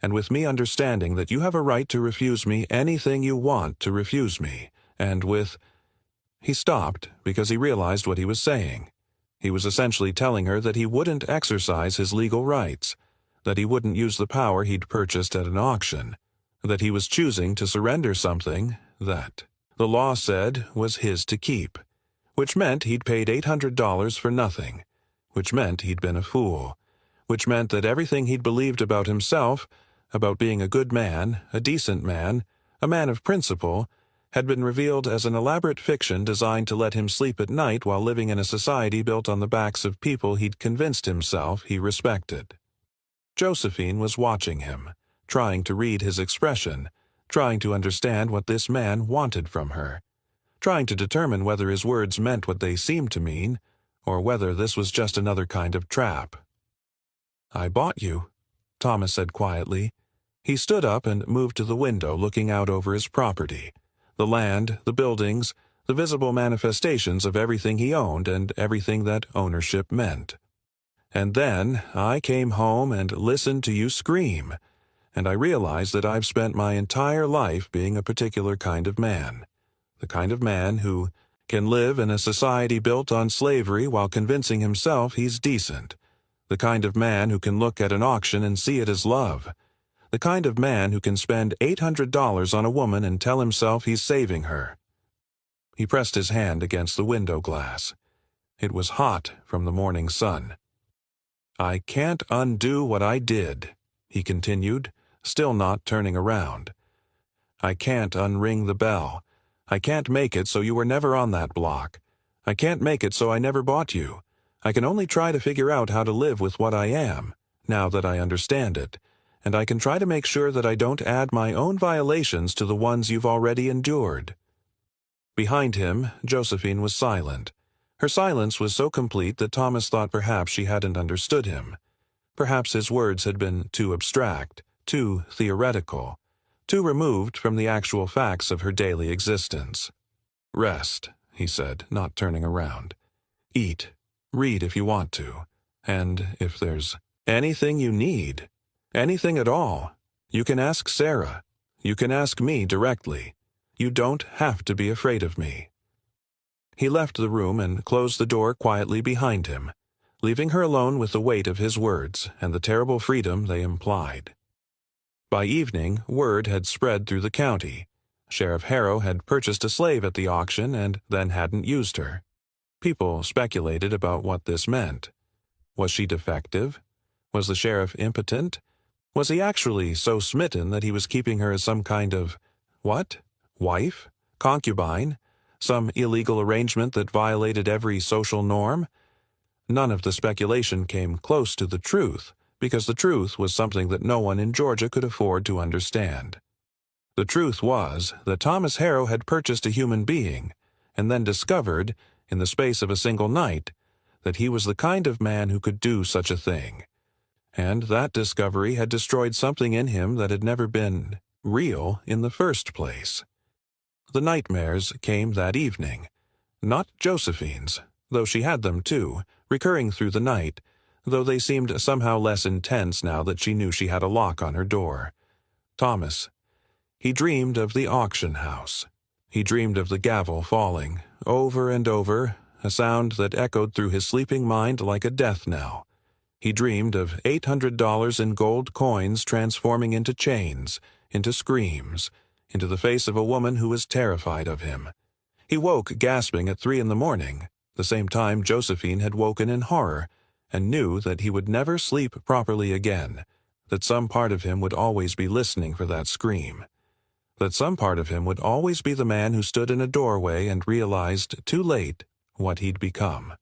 and with me understanding that you have a right to refuse me anything you want to refuse me, and with... He stopped because he realized what he was saying. He was essentially telling her that he wouldn't exercise his legal rights, that he wouldn't use the power he'd purchased at an auction, that he was choosing to surrender something that the law said was his to keep, which meant he'd paid $800 for nothing, which meant he'd been a fool, which meant that everything he'd believed about himself, about being a good man, a decent man, a man of principle, had been revealed as an elaborate fiction designed to let him sleep at night while living in a society built on the backs of people he'd convinced himself he respected. Josephine was watching him, trying to read his expression, trying to understand what this man wanted from her, trying to determine whether his words meant what they seemed to mean, or whether this was just another kind of trap. I bought you, Thomas said quietly. He stood up and moved to the window looking out over his property, the land, the buildings, the visible manifestations of everything he owned and everything that ownership meant. And then I came home and listened to you scream, and I realized that I've spent my entire life being a particular kind of man, the kind of man who can live in a society built on slavery while convincing himself he's decent, the kind of man who can look at an auction and see it as love, the kind of man who can spend $800 on a woman and tell himself he's saving her. He pressed his hand against the window glass. It was hot from the morning sun. I can't undo what I did, he continued, still not turning around. I can't unring the bell. I can't make it so you were never on that block. I can't make it so I never bought you. I can only try to figure out how to live with what I am, now that I understand it, and I can try to make sure that I don't add my own violations to the ones you've already endured. Behind him, Josephine was silent. Her silence was so complete that Thomas thought perhaps she hadn't understood him. Perhaps his words had been too abstract, too theoretical, too removed from the actual facts of her daily existence. Rest, he said, not turning around. Eat. Read if you want to. And if there's anything you need, anything at all, you can ask Sarah. You can ask me directly. You don't have to be afraid of me. He left the room and closed the door quietly behind him, leaving her alone with the weight of his words and the terrible freedom they implied. By evening, word had spread through the county. Sheriff Harrow had purchased a slave at the auction and then hadn't used her. People speculated about what this meant. Was she defective? Was the sheriff impotent? Was he actually so smitten that he was keeping her as some kind of, what? Wife? Concubine? Some illegal arrangement that violated every social norm? None of the speculation came close to the truth, because the truth was something that no one in Georgia could afford to understand. The truth was that Thomas Harrow had purchased a human being, and then discovered, in the space of a single night, that he was the kind of man who could do such a thing. And that discovery had destroyed something in him that had never been real in the first place. The nightmares came that evening. Not Josephine's, though she had them too, recurring through the night, though they seemed somehow less intense now that she knew she had a lock on her door. Thomas. He dreamed of the auction house. He dreamed of the gavel falling, over and over, a sound that echoed through his sleeping mind like a death knell. He dreamed of $800 in gold coins transforming into chains, into screams, into the face of a woman who was terrified of him. He woke gasping at 3 a.m, the same time Josephine had woken in horror, and knew that he would never sleep properly again, that some part of him would always be listening for that scream, that some part of him would always be the man who stood in a doorway and realized, too late, what he'd become.